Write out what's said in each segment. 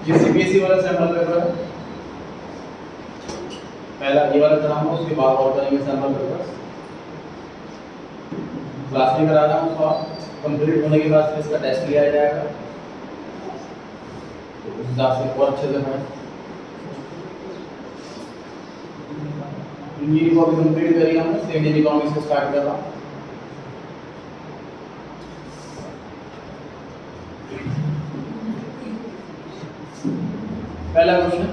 ये सीबीएसई वाला sample paper है, पहला ये वाला कराऊंगा, उसके बाद और करेंगे सैंपल पेपर। क्लास में करा रहा हूँ, उसका कंप्लीट होने के बाद फिर इसका टेस्ट लिया जाएगा, तो उस हिसाब से और अच्छे से पढ़ें। इंजीनियरिंग को भी कंप्लीट करी हमने, इंडियन इकोनॉमिक्स से स्टार्ट कर रहा हूँ। पहला question,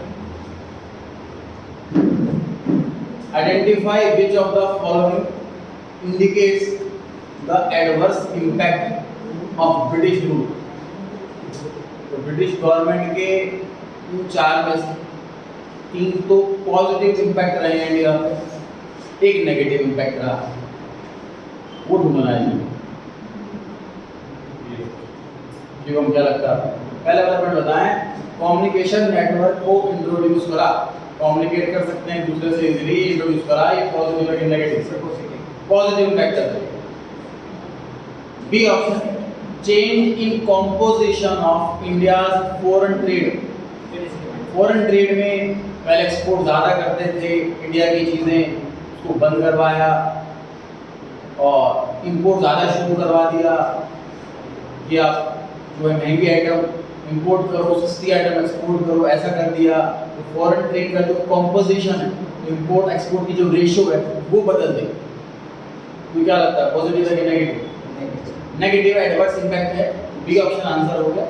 identify which of the following indicates the adverse impact of British rule. तो ब्रिटिश गवर्नमेंट के इन चार में से तीन तो पॉजिटिव इम्पैक्ट रहे हैं इंडिया में, एक नेगेटिव इम्पैक्ट रहा, वो ढूंढना है जी। हम क्या लगता है, पहले वाला पॉइंट बताएं, कम्युनिकेशन नेटवर्क को इंट्रोड्यूस करा, कम्युनिकेट कर सकते हैं दूसरे से इजीली, इंट्रोड्यूस करा, ये पॉजिटिव है कि नेगेटिव? पॉजिटिव इम्पैक्ट है। B option, change in composition of India's foreign trade. Foreign trade में पहले एक्सपोर्ट ज़्यादा करते थे इंडिया की चीज़ें, उसको बंद करवाया और इंपोर्ट ज़्यादा शुरू करवा दिया कि आप जो है महंगी आइटम इंपोर्ट करो, सस्ती आइटम एक्सपोर्ट करो, ऐसा कर दिया। तो फॉरेन ट्रेड का जो कंपोजिशन है, इंपोर्ट एक्सपोर्ट की जो रेशियो है, वो बदल दे। तो क्या लगता है, पॉजिटिव है कि नेगेटिव? नेगेटिव एडवर्स इम्पैक्ट है, बी ऑप्शन आंसर हो गया।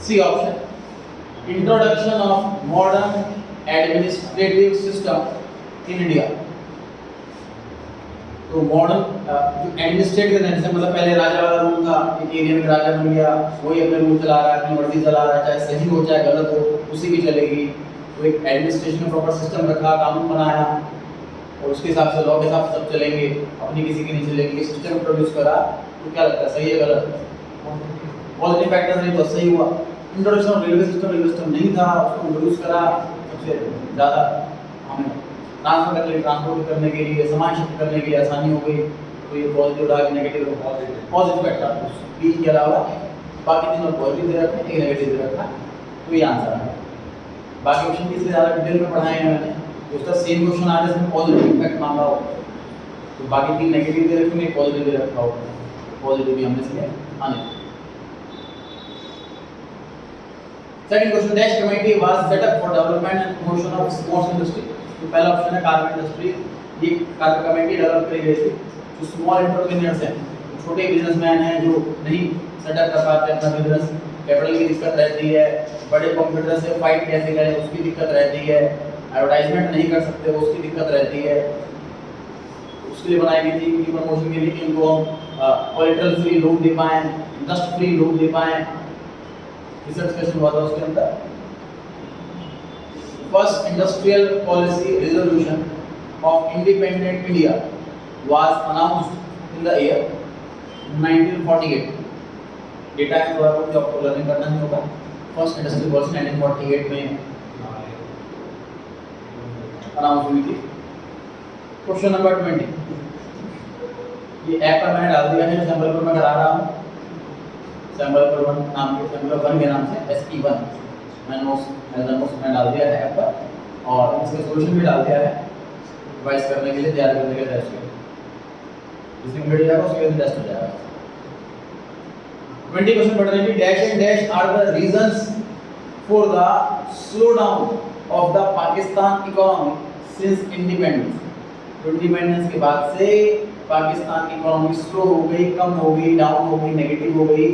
C option, introduction of modern administrative system in India. तो मॉडर्न जो एडमिनिस्ट्रेट करने से मतलब पहले राजा वाला रूल था, एक एरिया में राजा बन गया, वही अपने रूल चला रहा है, अपनी मर्जी चला रहा है, चाहे सही हो चाहे गलत हो, उसी की चलेगी। तो एक एडमिनिस्ट्रेशन प्रॉपर सिस्टम रखा, कानून बनाया और उसके हिसाब से, लॉ के हिसाब से सब चलेंगे, अपनी किसी की नहीं चलेगी, सिस्टम प्रोड्यूस करा। तो क्या लगता है, सही है गलत? पॉजिटिव फैक्टर नहीं तो सही हुआ। इंट्रोडक्शन ऑफ रेलवे सिस्टम नहीं था, उसको इंट्रोड्यूस करा, सबसे ज़्यादा हमें ट्रांसपोर्ट करने के लिए, सामान शिफ्ट करने के लिए आसानी हो गई। तो ये पॉजिटिव रहा कि नेगेटिव? Positive factor. बी के अलावा बाकी तीनों पॉजिटिव दे रखा है, एक नेगेटिव दे रखा है, तो ये आंसर है। बाकी ऑप्शन की ज़्यादा डिटेल में पढ़ाए हैं मैंने, तो उसका सेम क्वेश्चन आ रहा है, इसमें पॉजिटिव इम्पैक्ट मांगा हो, तो बाकी तीन नेगेटिव दे रखे, एक पॉजिटिव दे रखा हो, पॉजिटिव भी हमने इसलिए आने। Second question, dash committee was set up for development and promotion of sports industry. तो पहला ऑप्शन है कार्बन इंडस्ट्री, ये कमेटी डेवलप करी गई थी। जो स्मॉल एंटरप्रेन्योर्स हैं, छोटे बिजनेसमैन हैं जो नहीं सेटअप कर पाते अपना बिजनेस, कैपिटल की दिक्कत रहती है, बड़े कंप्यूटर से फाइट कैसे करें उसकी दिक्कत रहती है, एडवर्टाइजमेंट नहीं कर सकते उसकी दिक्कत रहती है, उसके लिए बनाई गई थी इनकी प्रमोशन के लिए कि इनको हम कोलेटरल फ्री लोन दे पाएँ, इंटरेस्ट फ्री लोन दे पाएँ। रिसर्च क्वेश्चन हुआ था उसके अंदर। First industrial policy resolution of independent India was announced in the year 1948। Data है थोड़ा बहुत आपको लर्निंग करना ही होगा। फर्स्ट इंडस्ट्रियल पॉलिसी 1948 में अनाउंस हुई थी। क्वेश्चन नंबर 20, ये ऐप पर मैंने डाल दिया है, सैंपल पर मैं करा रहा हूँ, सैंपल पर 1 नाम के, सैंपल 1 के नाम से SE1 मैंने नोट्स में डाल दिया है ऐप पर, और इसका सॉल्यूशन भी डाल दिया है रिवाइज करने के लिए, तैयार करने के लिए टेस्ट के, जिसमें मिल जाएगा उसके बाद टेस्ट हो जाएगा। 20 क्वेश्चन पढ़ रहे हैं, dash and dash are the reasons for the slow down of the Pakistan economy since independence. Independence के बाद से पाकिस्तान की इकोनॉमी स्लो हो गई, कम हो गई, डाउन हो गई, नेगेटिव हो गई,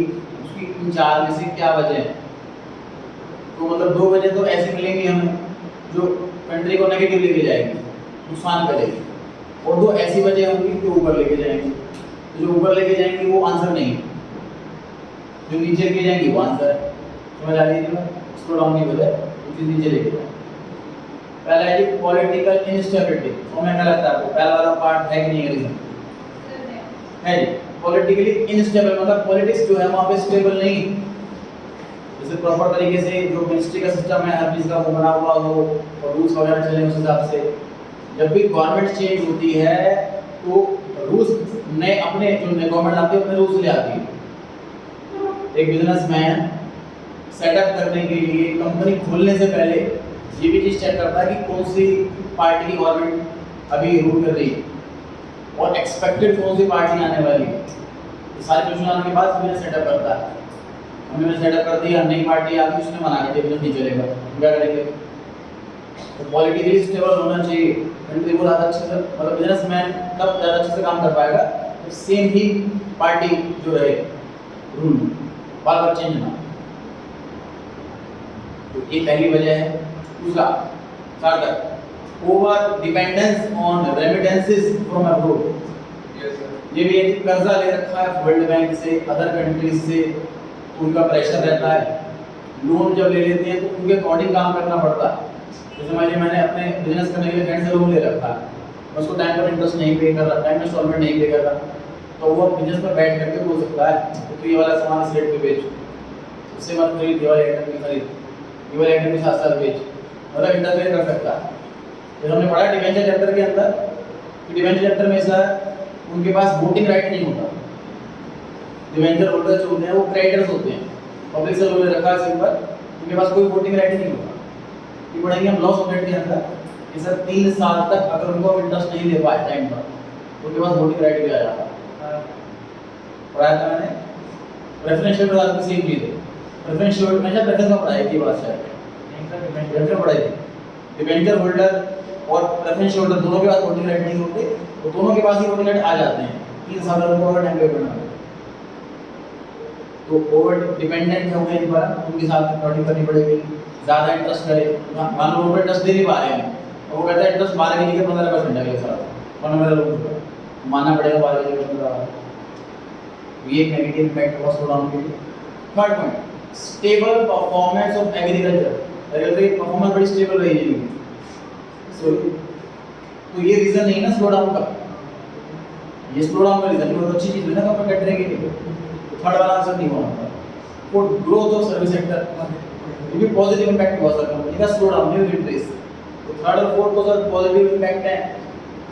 उसकी इन चार में से क्या वजह है? तो मतलब 2 वजह तो ऐसे मिलेंगी हमें जो कंट्री को नेगेटिव लेके जाएगी, नुकसान करेगी, और 2 ऐसी वजह होंगी जो ऊपर लेके जाएंगी। तो जो ऊपर लेके जाएंगी वो आंसर नहीं, जो नीचे लेके जाएंगी वो आंसर है। समझ आ रही है? स्लो डाउन की वजह तो नीचे लेके जाए। पहला है कि पॉलिटिकल इंस्टेबिलिटी। तो मैं क्या लगता है आपको, पहला वाला पार्ट है कि नहीं? रीजन है जी, पॉलिटिकली इनस्टेबल मतलब पॉलिटिक्स जो है वहाँ पे स्टेबल नहीं, जैसे प्रॉपर तरीके से जो मिनिस्ट्री का सिस्टम है हर चीज़ का वो बना हुआ हो और रूल्स वगैरह चले उस हिसाब से। जब भी गवर्नमेंट चेंज होती है तो रूल्स नए अपने जो नए गवर्नमेंट आती है अपने रूल्स ले आती है, एक बिजनेसमैन सेटअप करने के लिए कंपनी खोलने से पहले ये भी चीज़ चेक करता है कि कौन सी पार्टी की गवर्नमेंट अभी रूल कर रही है और एक्सपेक्टेड कौन सी पार्टी आने वाली है। ये सारे क्वेश्चन आने के बाद बिजनेस सेटअप करता है। हमने सेटअप कर दिया, नई पार्टी आ गई, उसने मना कर दिया बिजनेस नहीं चलेगा, क्या करेंगे? तो पॉलिटिकली स्टेबल होना चाहिए, कंट्री को ज़्यादा अच्छे से, मतलब बिजनेसमैन तब ज़्यादा अच्छे से काम कर पाएगा तो सेम ही पार्टी जो रहे रूल बार बार चेंज ना। तो ये पहली वजह है। दूसरा सार्थक over dependence on remittances from abroad. ये भी एक कर्जा ले रखा है वर्ल्ड बैंक से, अदर कंट्रीज से, तो उनका प्रेशर रहता है। लोन जब ले लेते हैं तो उनके अकॉर्डिंग काम करना पड़ता है। जैसे मैंने अपने बिजनेस करने के लिए फ्रेंड से लोन ले रखा है, मैं उसको टाइम पर इंटरेस्ट नहीं पे कर रहा, टाइम इंस्टॉलमेंट नहीं पे कर रहा, तो वो बिजनेस पर बैठ करके बोल सकता है तो ये वाला सामान इस रेट पे बेच, उससे मत खरीद, ये वाले आइटम की खरीद, ये वाले आइटम के साथ साथ बेच, मतलब इंटरफेयर कर सकता है। जैसे हमने पढ़ा डिवेंचर चैप्टर के अंदर कि डिवेंचर चैप्टर में ऐसा उनके पास वोटिंग राइट नहीं होता। डिवेंचर होल्डर जो होते हैं वो क्रेडिटर्स होते हैं, पब्लिक से लोन ले रखा है सिंपल, उनके पास कोई वोटिंग राइट नहीं होता। ये पढ़ेंगे हम लॉ सोसाइटी के अंदर कि सर 3 साल तक अगर उनको इंटरेस्ट नहीं दे पाए टाइम पर तो उनके पास वोटिंग राइट भी आ जाता है। पढ़ाया था मैंने प्रेफरेंशियल शेयर की सेम चीज़ है। प्रेफरेंशियल शेयर में प्रेफरेंस में पढ़ाई थी बात शायद डिवेंचर पढ़ाई थी। डिवेंचर होल्डर और प्रेफरेंशियल होल्डर दोनों के पास वोटिंग राइट नहीं होते, तो दोनों के पास ही वोटिंग राइट आ जाते हैं 3 साल तक उनको टाइम पे करना। तो ओवर डिपेंडेंट हो गए इन पर, उनके साथ रिकॉर्डिंग करनी पड़ेगी, ज़्यादा इंटरेस्ट करे, मान लो वो इंटरेस्ट दे नहीं पा रहे हैं और वो कहता है इंटरेस्ट 12 के लिए 15% है अगले साल, 15 लोन चुका मानना पड़ेगा 12 के लिए 15। ये एक नेगेटिव इम्पैक्ट होगा स्लो डाउन के लिए। Third point stable performance of agriculture. Agriculture की परफॉर्मेंस बड़ी स्टेबल रहेगी। तो ये रीज़न नहीं ना स्लो डाउन का, ये स्लो डाउन का रीज़न बहुत अच्छी चीज़ है ना कंपेयर करने के लिए। थर्ड वाला आंसर नहीं होना था। For growth of service sector ये भी पॉजिटिव इम्पैक्ट हुआ सर कंपनी का स्लो डाउन न्यू इंक्रीज। तो थर्ड और फोर्थ को सर पॉजिटिव इम्पैक्ट है,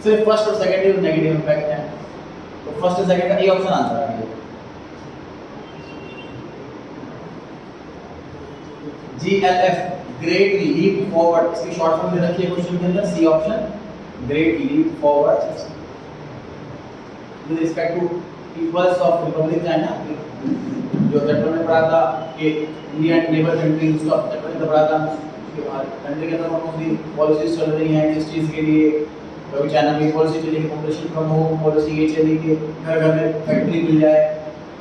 सिर्फ फर्स्ट और सेकंड नेगेटिव इम्पैक्ट है। तो फर्स्ट और सेकंड का ए ऑप्शन आंसर आ गया। GLF ग्रेट लीप फॉरवर्ड, इसकी शॉर्ट फॉर्म दे रखी है क्वेश्चन के अंदर, C option great leap forward with respect to people's of republic China. जो चैप्टर में पढ़ा था कि इंडिया एंड नेबर कंट्रीज, उसका चैप्टर में पढ़ा था कि हमारे कंट्री के अंदर कौन सी पॉलिसीज चल रही हैं किस चीज़ के लिए। कभी चाइना की पॉलिसी चली कि पॉपुलेशन कम हो, पॉलिसी ये चली कि घर घर में फैक्ट्री मिल जाए,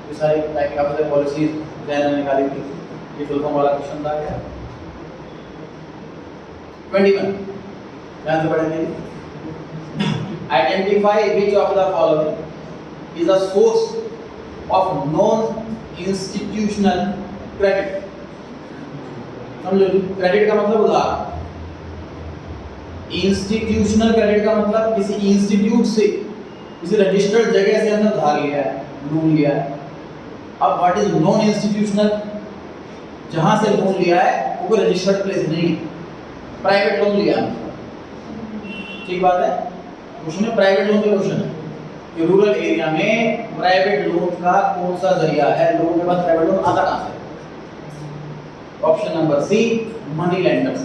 ये सारी टाइप की पॉलिसीज चाइना ने निकाली थी। ये फुल फॉर्म वाला क्वेश्चन था क्या 21 ध्यान से पढ़ेंगे। Identify which of the following is a source of non institutional credit. समझो क्रेडिट का मतलब उधार, इंस्टीट्यूशनल क्रेडिट का मतलब किसी इंस्टीट्यूट से, किसी रजिस्टर्ड जगह से हमने उधार लिया है, लोन लिया है। अब व्हाट इज नॉन इंस्टीट्यूशनल, जहां से लोन लिया है वो कोई रजिस्टर्ड प्लेस नहीं, प्राइवेट लोन लिया है। ठीक बात है, क्वेश्चन में प्राइवेट लोन का क्वेश्चन है कि रूरल एरिया में प्राइवेट लोन का कौन सा जरिया है, लोगों के पास प्राइवेट लोन आता कहां से। Option number C money lenders,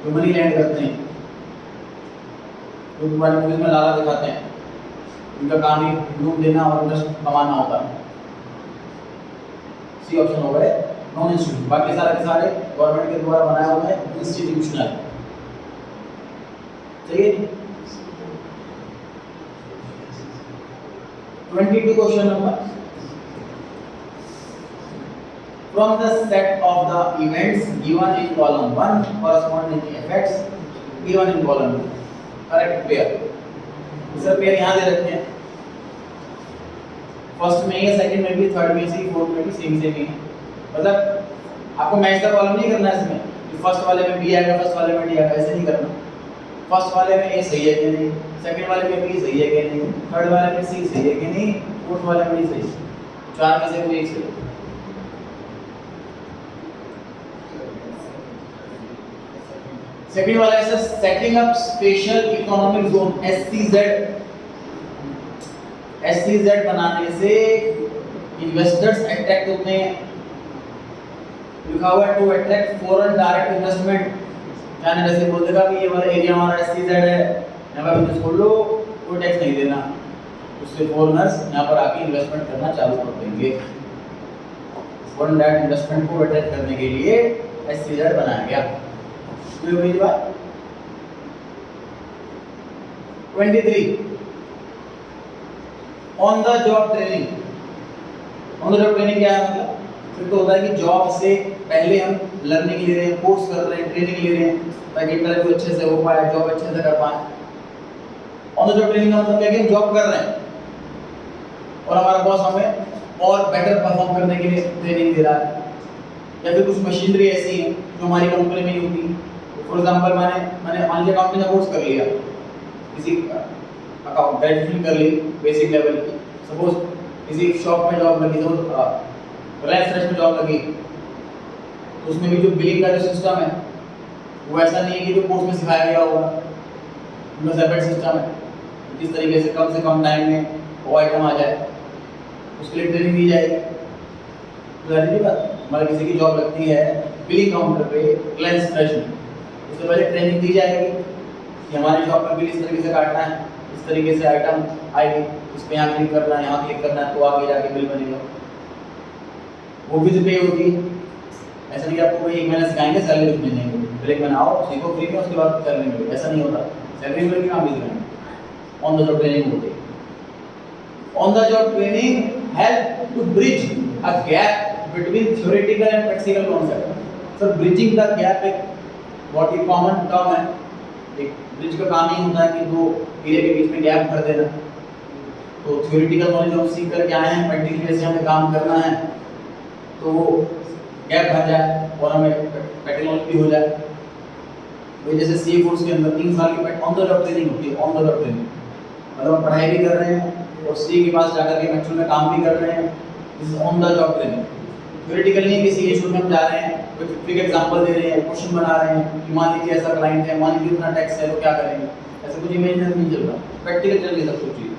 जो मनी लैंड करते हैं, जो तुम्हारे मूवीज में लाला दिखाते हैं, उनका काम ही लोन देना और इंटरेस्ट कमाना होता है। सी ऑप्शन हो गए नॉन इंस्टीट्यूशनल, बाकी सारे के सारे गवर्नमेंट के द्वारा बनाए हुए हैं इंस्टीट्यूशनल। चलिए 22 question number. From the set of the events given in column 1 corresponding effects given in column 2 correct pair। Sir pair यहाँ दे रखे हैं, फर्स्ट में ही, सेकंड में भी, थर्ड में भी, फोर्थ में भी सेम सेम ही है। मतलब आपको मैच का कॉलम नहीं करना है इसमें कि फर्स्ट वाले में बी आएगा, फर्स्ट वाले में डी आएगा, ऐसे नहीं करना। फर्स्ट वाले में ए सही है कि नहीं, सेकंड वाले में बी सही है कि नहीं, थर्ड वाले में सी सही है कि नहीं, फोर्थ वाले में डी सही, चार में से कोई एक सही। सेकंड वाला है setting up special economic zone SCZ बनाने से इन्वेस्टर्स अट्रैक्ट होते हैं, लिखा हुआ है to attract foreign direct investment. China जैसे बोल देगा कि ये वाला एरिया हमारा SEZ है, यहाँ पर बिजनेस खोल लो, कोई टैक्स नहीं देना, उससे फॉरेनर्स यहाँ पर आके इन्वेस्टमेंट करना चालू कर देंगे। फॉरेन डायरेक्ट इन्वेस्टमेंट को अट्रैक्ट करने के लिए SEZ बनाया गया। तो ये बात 23 on the job training. On the job training क्या है मतलब? फिर तो होता है कि जॉब से पहले हम लर्निंग ले रहे हैं, कोर्स कर रहे हैं, ट्रेनिंग ले रहे हैं ताकि इंटरव्यू अच्छे से हो पाए, जॉब अच्छे से कर पाए। ऑन द जॉब ट्रेनिंग का मतलब क्या है कि हम जॉब कर रहे हैं और हमारा बॉस हमें और बेटर परफॉर्म करने के लिए ट्रेनिंग दे रहा है, या फिर कुछ मशीनरी ऐसी है जो हमारी कंपनी में नहीं होती। फॉर एग्जांपल मैंने मान लीजिए अकाउंटिंग का कोर्स कर लिया, किसी अकाउंट ग्रेजुएशन कर ली बेसिक लेवल की, सपोज किसी शॉप में जॉब लगी, सपोज रिलायंस फ्रेश में जॉब लगी, तो उसमें भी जो बिलिंग का जो सिस्टम है वो ऐसा नहीं है कि जो कोर्स में सिखाया गया होगा, उनका सेपरेट सिस्टम है। किस तरीके से कम टाइम में वो आइटम आ जाए, उसके लिए ट्रेनिंग दी जाएगी। तो जानिए बात, हमारे किसी की जॉब लगती है बिलिंग काउंटर पे रिलायंस फ्रेश में, उससे पहले ट्रेनिंग दी जाएगी कि हमारी शॉप में बिल इस तरीके से काटना है, इस तरीके से आइटम आएगी, इस पे यहाँ क्लिक करना है, यहाँ क्लिक करना है, तो आगे जाके बिल बनेगा। वो भी पे होगी। ऐसा नहीं कि आपको कोई एक महीना सिखाएंगे सैलरी कुछ नहीं देंगे, फिर एक महीना आओ सीखो फ्री में, उसके बाद सैलरी मिलेगी, ऐसा नहीं होता। सैलरी मिलेगी काम भी सिखाएंगे। ऑन द जॉब ट्रेनिंग होती है। On the job training help to bridge a gap between theoretical and practical concept. Sir bridging the gap एक बहुत ही कॉमन टर्म है। एक ब्रिज का काम ही होता है कि दो एरिया के बीच में गैप भर देना। तो थ्योरेटिकल नॉलेज हम सीख करके आए हैं, प्रैक्टिकली जैसे हमें काम करना है तो गैप भर जाए और हमें प्रैक्टिकल नॉलेज भी हो जाए। वही जैसे सीए कोर्स के अंदर 3 साल की ऑन द जॉब ट्रेनिंग होती है। ऑन द जॉब ट्रेनिंग मतलब हम पढ़ाई भी कर रहे हैं और सीए के पास जाकर के एक्चुअल में काम भी कर रहे हैं। This is on the job training. Theoretical नहीं कि सीए शुरू में हम जा रहे हैं, कोई फिक्स एग्जांपल दे रहे हैं, क्वेश्चन बना रहे हैं कि मान लीजिए ऐसा क्लाइंट है, मान लीजिए इतना टैक्स है तो क्या करेंगे, ऐसा कुछ इमेजिनरी नहीं चल रहा, प्रैक्टिकल चल रही सब कुछ चीज।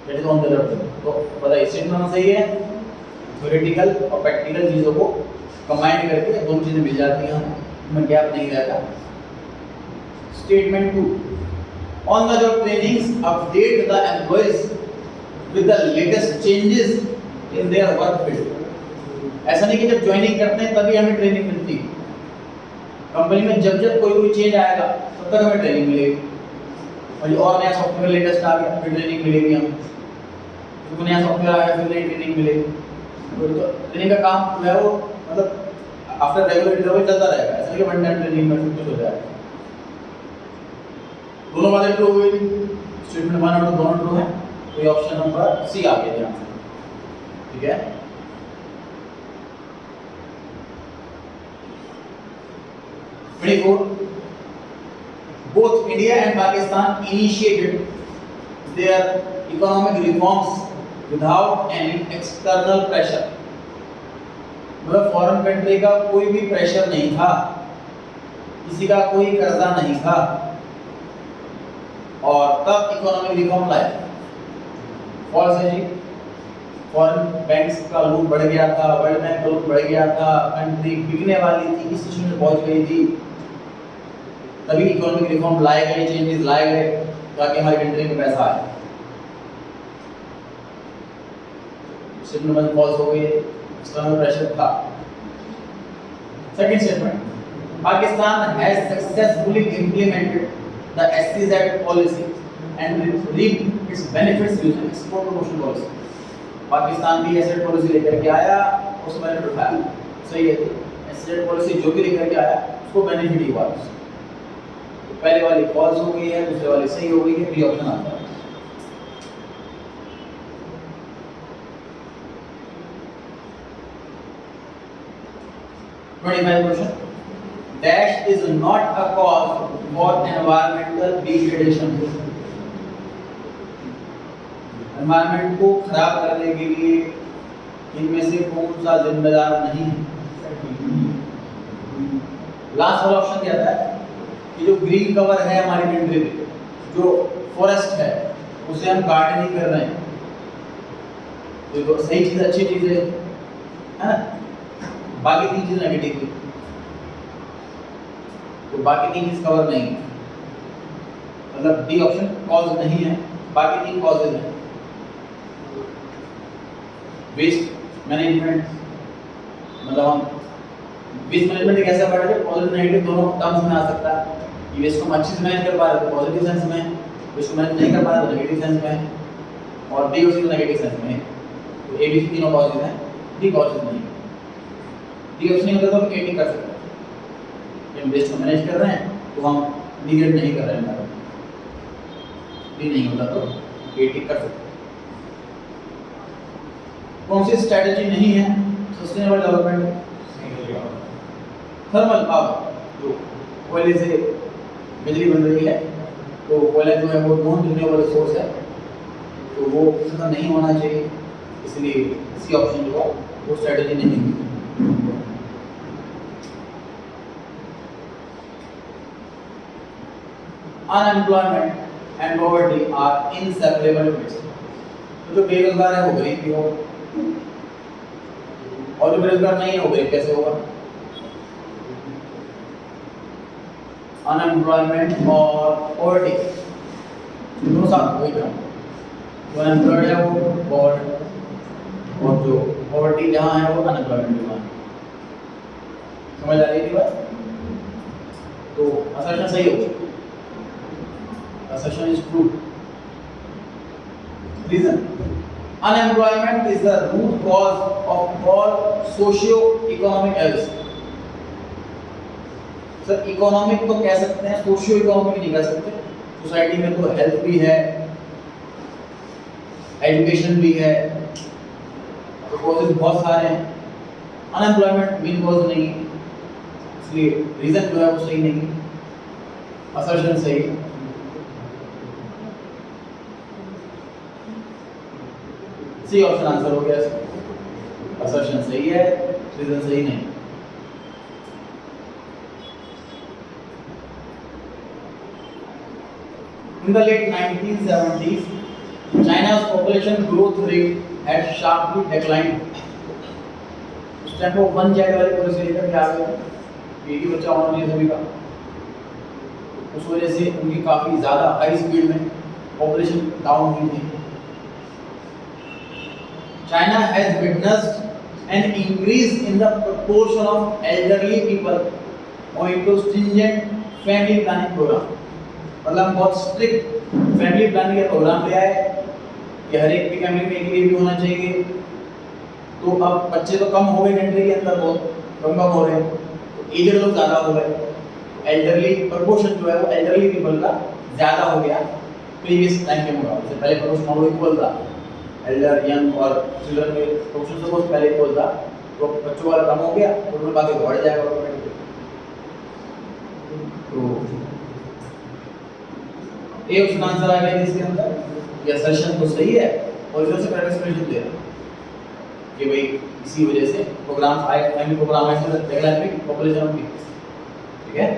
That is on the job training. तो बताइए स्टेटमेंट सही है, थ्योरेटिकल और प्रैक्टिकल चीज़ों को कंबाइन करके दोनों चीज़ें मिल जाती हैं, उनमें गैप नहीं रहता। Statement 2 on the job trainings update the employees with the latest changes in their work field. ऐसा नहीं कि जब ज्वाइनिंग करते हैं तभी हमें ट्रेनिंग मिलती है। कंपनी में जब जब कोई चेंज आएगा तब तक हमें ट्रेनिंग मिलेगी। और नया सॉफ्टवेयर लेटेस्ट आ गया फिर ट्रेनिंग मिलेगी हमें, तो नया सॉफ्टवेयर आया फिर नई ट्रेनिंग मिलेगी। तो ट्रेनिंग का काम जो है वो मतलब आफ्टर रेगुलर इंटरवल चलता रहेगा, ऐसा नहीं कि वन टाइम ट्रेनिंग में कुछ हो जाएगा। दोनों बातें ट्रू हुई, स्टेटमेंट 1 और 2 दोनों ट्रू हैं, तो ये ऑप्शन नंबर सी आ गया ध्यान से। ठीक है, both India and Pakistan initiated their economic reforms without any external pressure। मतलब फॉरेन कंट्री का कोई भी प्रेशर नहीं था, किसी का कोई कर्जा नहीं था, और तब इकोनॉमिक रिफॉर्म लाए। फॉल्स है जी, फॉरेन बैंक्स का लूट बढ़ गया था, वर्ल्ड बैंक का लूट बढ़ गया था, कंट्री बिकने वाली थी, इस सिचुएशन में पहुंच गई थी, तभी इकोनॉमिक रिफॉर्म लाए गए, चेंजेस लाए गए ताकि हमारी कंट्री में पैसा आए। स्टेटमेंट फॉल्स हो गई, एक्सटर्नल प्रेशर था। Second statement, Pakistan has successfully implemented the SEZ policy and reaped its benefits using export promotion policy. Pakistan भी एसेट पॉलिसी लेकर के आया, उसको बेनिफिट उठाया। सही है, एसेट पॉलिसी जो भी लेकर के आया उसको बेनिफिट ही हुआ। पहले वाली फॉल्स हो गई है, दूसरे वाली सही हो गई है, बी ऑप्शन आता है। Question, dash is not a cause for environmental degradation. Environment को खराब करने के लिए इनमें से कौन सा जिम्मेदार नहीं है? लास्ट वाला ऑप्शन क्या था कि जो ग्रीन कवर है हमारी कंट्री में, जो फॉरेस्ट है, उसे हम काट नहीं कर रहे हैं, तो सही चीज अच्छी चीज है ना। बाकी 3 चीज़ नेगेटिव हुई, तो बाकी 3 चीज़ कवर नहीं है, मतलब डी ऑप्शन कॉज नहीं है, बाकी 3 कॉजेज हैं। वेस्ट मैनेजमेंट, मतलब हम वेस्ट मैनेजमेंट एक ऐसा वर्ड है पॉजिटिव नेगेटिव दोनों टर्म्स में आ सकता है कि वेस्ट को हम अच्छे से मैनेज कर पा रहे हैं तो पॉजिटिव सेंस में, वेस्ट को मैनेज नहीं कर पा रहे तो नेगेटिव सेंस में, और डी और सी तो नेगेटिव सेंस में। तो ए बी सी तीनों कॉजेज हैं, डी कॉजेज नहीं। डी ऑप्शन नहीं होता तो ए टिक कर सकते हैं कि हम वेस्ट को मैनेज कर रहे हैं तो हम निगेट नहीं कर रहे हैं, डी नहीं होता तो ए टिक कर सकते हैं। कौन सी स्ट्रेटजी नहीं है सस्टेनेबल डेवलपमेंट में? थर्मल पावर, जो कोयले से बिजली बन रही है, तो कोयला जो है वो नॉन रिन्यूएबल रिसोर्स है, तो वो खत्म नहीं होना चाहिए, इसलिए सी ऑप्शन जो है वो स्ट्रेटजी नहीं है। Unemployment and poverty are inseparable twist. तो जो बेरोजगार है वो गरीब भी होगा, और जो बेरोजगार नहीं है वो गरीब कैसे होगा? अनएम्प्लॉयमेंट और पॉवर्टी दोनों साथ वही था, जो अनएम्प्लॉयड है वो पॉवर्टी, और जो पॉवर्टी जहाँ है वो अनएम्प्लॉयमेंट जहाँ है। समझ आ रही थी बात? तो असर्शन सही होगा, assertion is true. Reason: unemployment is the root cause of all socio-economic ills. Sir economic तो कह सकते हैं, सोशियो इकोनॉमिक नहीं कह सकते। सोसाइटी में तो हेल्थ भी है, एजुकेशन भी है, तो कॉजेज बहुत सारे हैं। अनएम्प्लॉयमेंट मेन कॉज नहीं है, इसलिए रीजन जो है वो सही नहीं है, असर्शन सही है। सी ऑप्शन आंसर हो गया, असर्शन सही है, रीजन सही नहीं। In the late 1970s, China's population growth rate had sharply declined. उस टाइम वो वन चाइल्ड वाली पॉलिसी लेकर के आ गए, एक ही बच्चा होना चाहिए सभी का, उस वजह से उनकी काफ़ी ज़्यादा हाई स्पीड में पॉपुलेशन डाउन हुई थी। China has witnessed an increase in the proportion of elderly people owing to stringent family planning program. मतलब बहुत स्ट्रिक्ट फैमिली प्लानिंग का प्रोग्राम ले आए कि हर एक की फैमिली में एक बेबी होना चाहिए। तो अब बच्चे तो कम हो गए कंट्री के अंदर, बहुत कम हो रहे हैं, तो एजड लोग ज़्यादा हो गए, एल्डरली प्रपोर्शन जो है वो एल्डरली पीपल का ज़्यादा हो गया प्रीवियस टाइम के मुकाबले। से पहले प्रपोर्शन वो इक्वल था, एल्डर यंग और चिल्ड्रन में प्रपोर्शन से बहुत पहले इक्वल था, तो बच्चों वाला कम हो गया तो उनमें बाकी बढ़ जाएगा ऑटोमेटिकली। तो ए ऑप्शन आंसर आ गया इसके अंदर, ये असर्शन तो सही है और इधर से करेक्ट एक्सप्लेनेशन दे रहा कि भाई इसी वजह से प्रोग्राम आए, फैमिली प्रोग्राम ऐसे डेवलपिंग पॉपुलेशन होगी, ठीक है।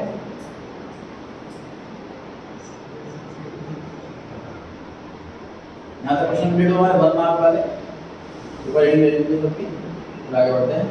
यहाँ तक क्वेश्चन कंप्लीट हुआ है 1 मार्क वाले, ऊपर हेडिंग ले लीजिए सबकी, आगे बढ़ते हैं।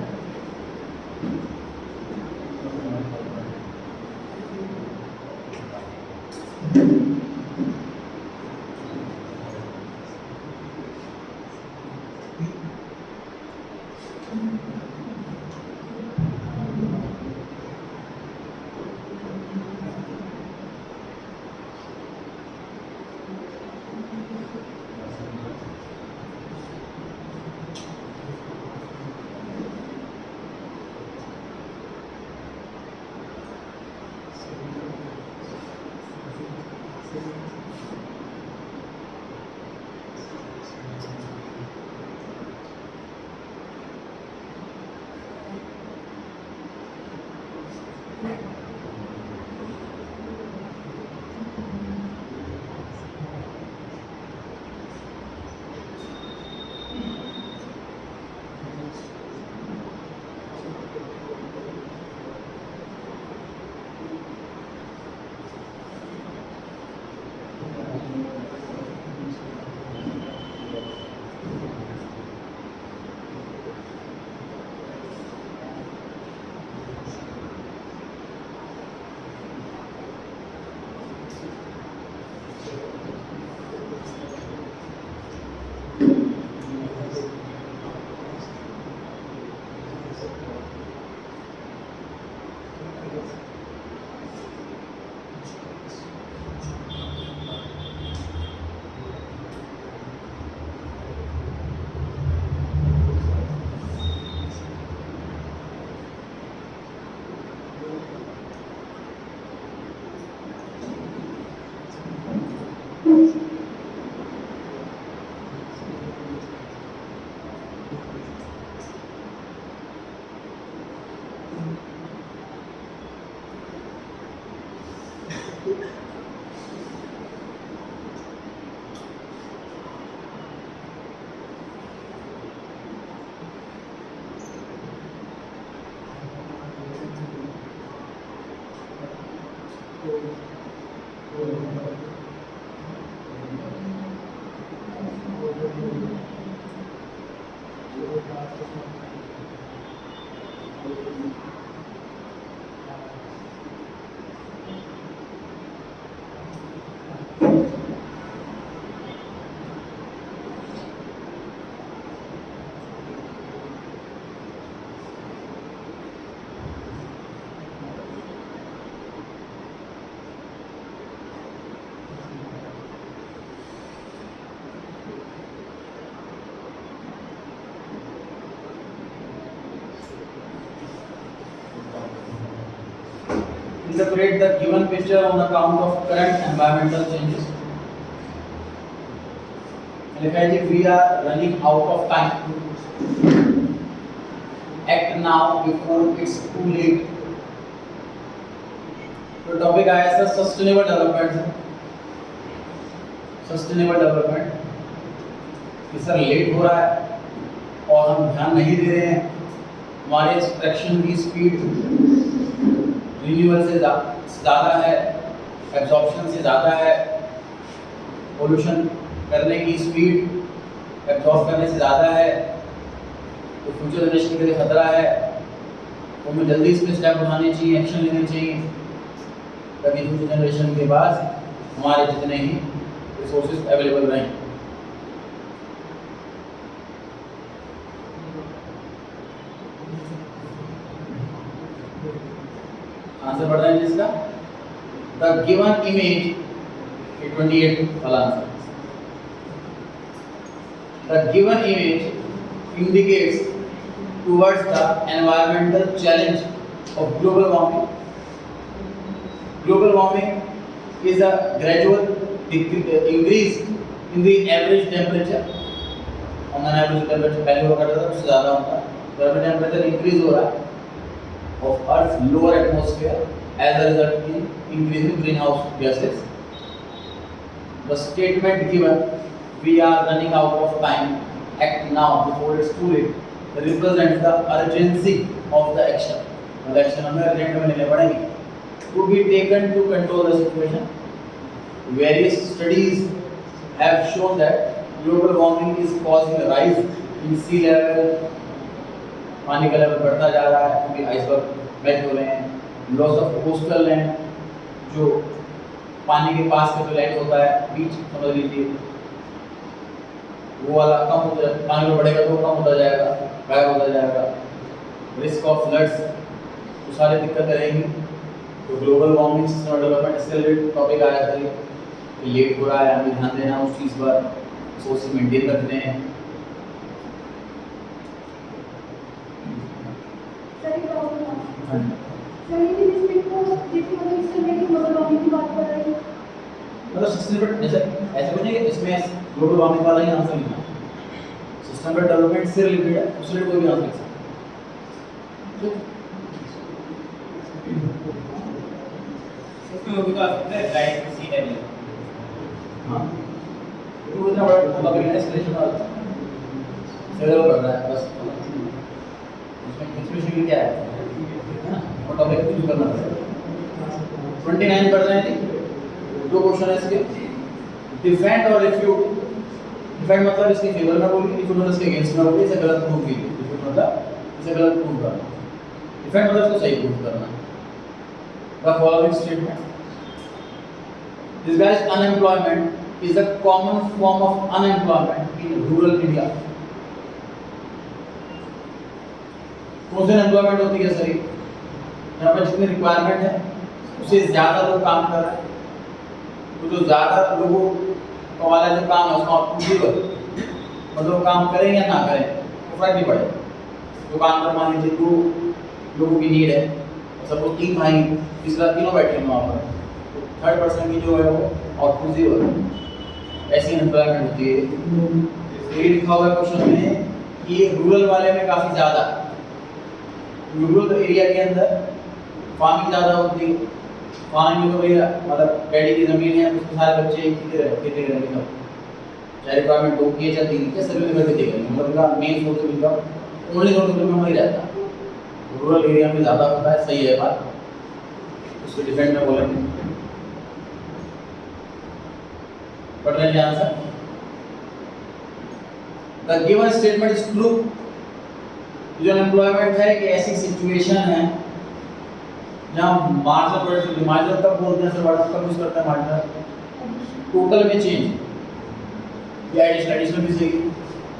Interpret the given picture on account of current environmental changes. लिखा है जी we are running out of time. Act now before it's too late. तो टॉपिक आया सर सस्टेनेबल डेवलपमेंट से. सस्टेनेबल डेवलपमेंट कि सर लेट हो रहा है और हम ध्यान नहीं दे रहे हैं. हमारे एक्सट्रैक्शन की स्पीड रिन्यूअल से ज़्यादा है, एब्जॉर्प्शन से ज़्यादा है, पोल्यूशन करने की स्पीड एब्जॉर्ब करने से ज़्यादा है, तो फ्यूचर जनरेशन के लिए खतरा है. तो हमें जल्दी इस पर स्टेप उठाने चाहिए, एक्शन लेने चाहिए ताकि फ्यूचर जनरेशन के पास हमारे जितने ही रिसोर्सेज अवेलेबल रहें. आंसर पढ़ रहे हैं जिसका द गिवन इमेज 28 वाला answer. The given image indicates towards the environmental challenge of global warming. Global warming is a gradual increase in the average temperature. On an average temperature पहले हुआ करता था उससे ज़्यादा होता है. तो average temperature increase हो रहा है of Earth's lower atmosphere as a result of increase in greenhouse gases. The statement given, "We are running out of time. Act now before it's too late," represents the urgency of the action. The action हमें urgent में लेने पड़ेंगे. To be taken to control the situation. Various studies have shown that global warming is causing a rise in sea level. पानी का level बढ़ता जा रहा है क्योंकि आइसबर्ग मेल्ट हो रहे हैं. लॉस ऑफ कोस्टल लैंड, जो पानी के पास का जो लैंड होता है, बीच समझ लीजिए, वो वाला कम हो जाएगा. पानी बढ़ेगा तो कम होता जाएगा, गायब होता जाएगा. रिस्क ऑफ फ्लड्स, तो सारी दिक्कतें रहेंगी. तो ग्लोबल वार्मिंग सिस्टम डेवलपमेंट इससे रिलेटेड टॉपिक आया था कि लेट हो रहा है, हमें ध्यान देना उस चीज़ पर, रिसोर्सेज मेंटेन रखने हैं. मतलब सस्टेनेबल जैसे ऐसे कुछ नहीं है इसमें ग्लोबल वार्मिंग वाला ही आंसर लिखना. सस्टेनेबल डेवलपमेंट से रिलेटेड है, उससे कोई भी आंसर लिख सकता है. इसमें वो भी तो आ सकता है लाइक सी लेवल. हाँ तो इतना बड़ा टॉपिक है, एस्केलेशन वाला सेवल पढ़ रहा है बस. उसमें एक्सप्रेशन क्या है ना, वो टॉपिक चूज करना पड़ेगा. 29 पढ़ रहे हैं. दो क्वेश्चन है इसके. डिफेंड और रिफ्यूट. डिफेंड मतलब इसके फेवर में बोलिए, रिफ्यूट मतलब इसके अगेंस्ट में बोलिए, इसे गलत प्रूव कीजिए. रिफ्यूट मतलब इसे गलत प्रूव करना, डिफेंड मतलब इसको सही प्रूव करना. The following statement: This guy's unemployment is a common form of unemployment in rural India. कौन सी अनएम्प्लॉयमेंट होती है सर? यहाँ पर जितनी रिक्वायरमेंट है उससे ज़्यादा लोग काम कर रहे हैं, तो जो ज़्यादा लोगों का वाला जो काम है उसका आउटपुट मतलब काम करें या ना करें तो फर्क नहीं पड़ेगा. दुकान पर मान लीजिए 2 लोगों की नीड है, सपोज 3 भाई, तीसरा तीनों बैठे हैं वहाँ पर, तो थर्ड पर्सन की जो है वो आउटपुट 0 है. ऐसी एम्प्लॉयमेंट होती है. ये लिखा हुआ है क्वेश्चन में कि ये रूरल वाले में काफ़ी ज़्यादा, रूरल एरिया के अंदर फार्मिंग ज़्यादा होती है। फार्मिंग में तो भैया मतलब डैडी की ज़मीन है, उसके सारे बच्चे खेती करेंगे सब, चाहे रिक्वायरमेंट 2 की है चाहे 3 की, सभी लोग खेती करेंगे। मतलब उनका main source of income only source of income वही रहता है। रूरल एरिया में ज़्यादा होता है, सही है बात, उसके डिफेंड में बोलेंगे। पढ़ रहे हैं answer? The given statement is true. जो अनएम्प्लॉयमेंट है कि ऐसी सिचुएशन है जहाँ मार्जिनल प्रोडक्टिविटी, मार्जिनल कब बोलते हैं सर, कब यूज करते हैं मार्जिनल? टोटल में चेंज या एडिशनल भी सही,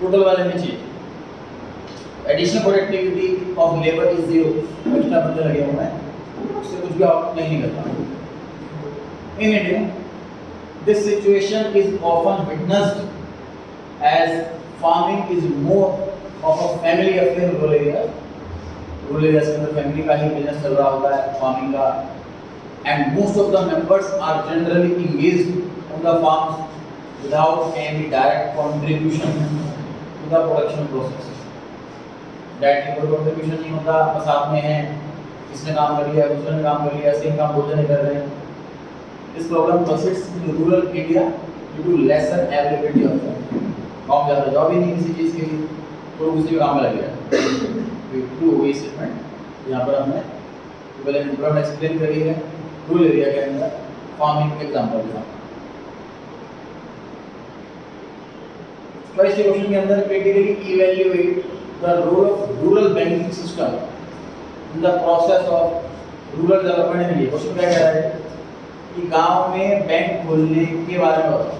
टोटल वाले में change. Additional productivity of labour is 0, extra बंदे लगे हुए हैं, उससे कुछ भी आउट नहीं निकलता। In India this situation is often witnessed as farming is more of a family affair rural area. Rural area के अंदर फैमिली का ही बिजनेस चल रहा होता है फार्मिंग का, and most of the members are generally engaged on the farms without any direct contribution to the production process. Direct कोई contribution नहीं होता, बस साथ में है, इसने काम कर लिया, दूसरे ने काम कर लिया, सेम काम दूसरे ने कर रहे हैं। This problem persists in rural India due to lesser availability of job. गाँव में ज़्यादा जॉब ही नहीं किसी चीज़ के लिए, तो लोग उसी में काम में लगे रहते हैं। ट्रू वही स्टेटमेंट यहाँ पर हमने पहले एम्प्लॉयमेंट एक्सप्लेन करी है रूरल एरिया के अंदर फार्मिंग के एग्जांपल के साथ। फर्स्ट क्वेश्चन के अंदर critically evaluate the role of rural banking system in the process of rural development in India. Question क्या कह रहा है कि गांव में बैंक खोलने के बारे में बताओ।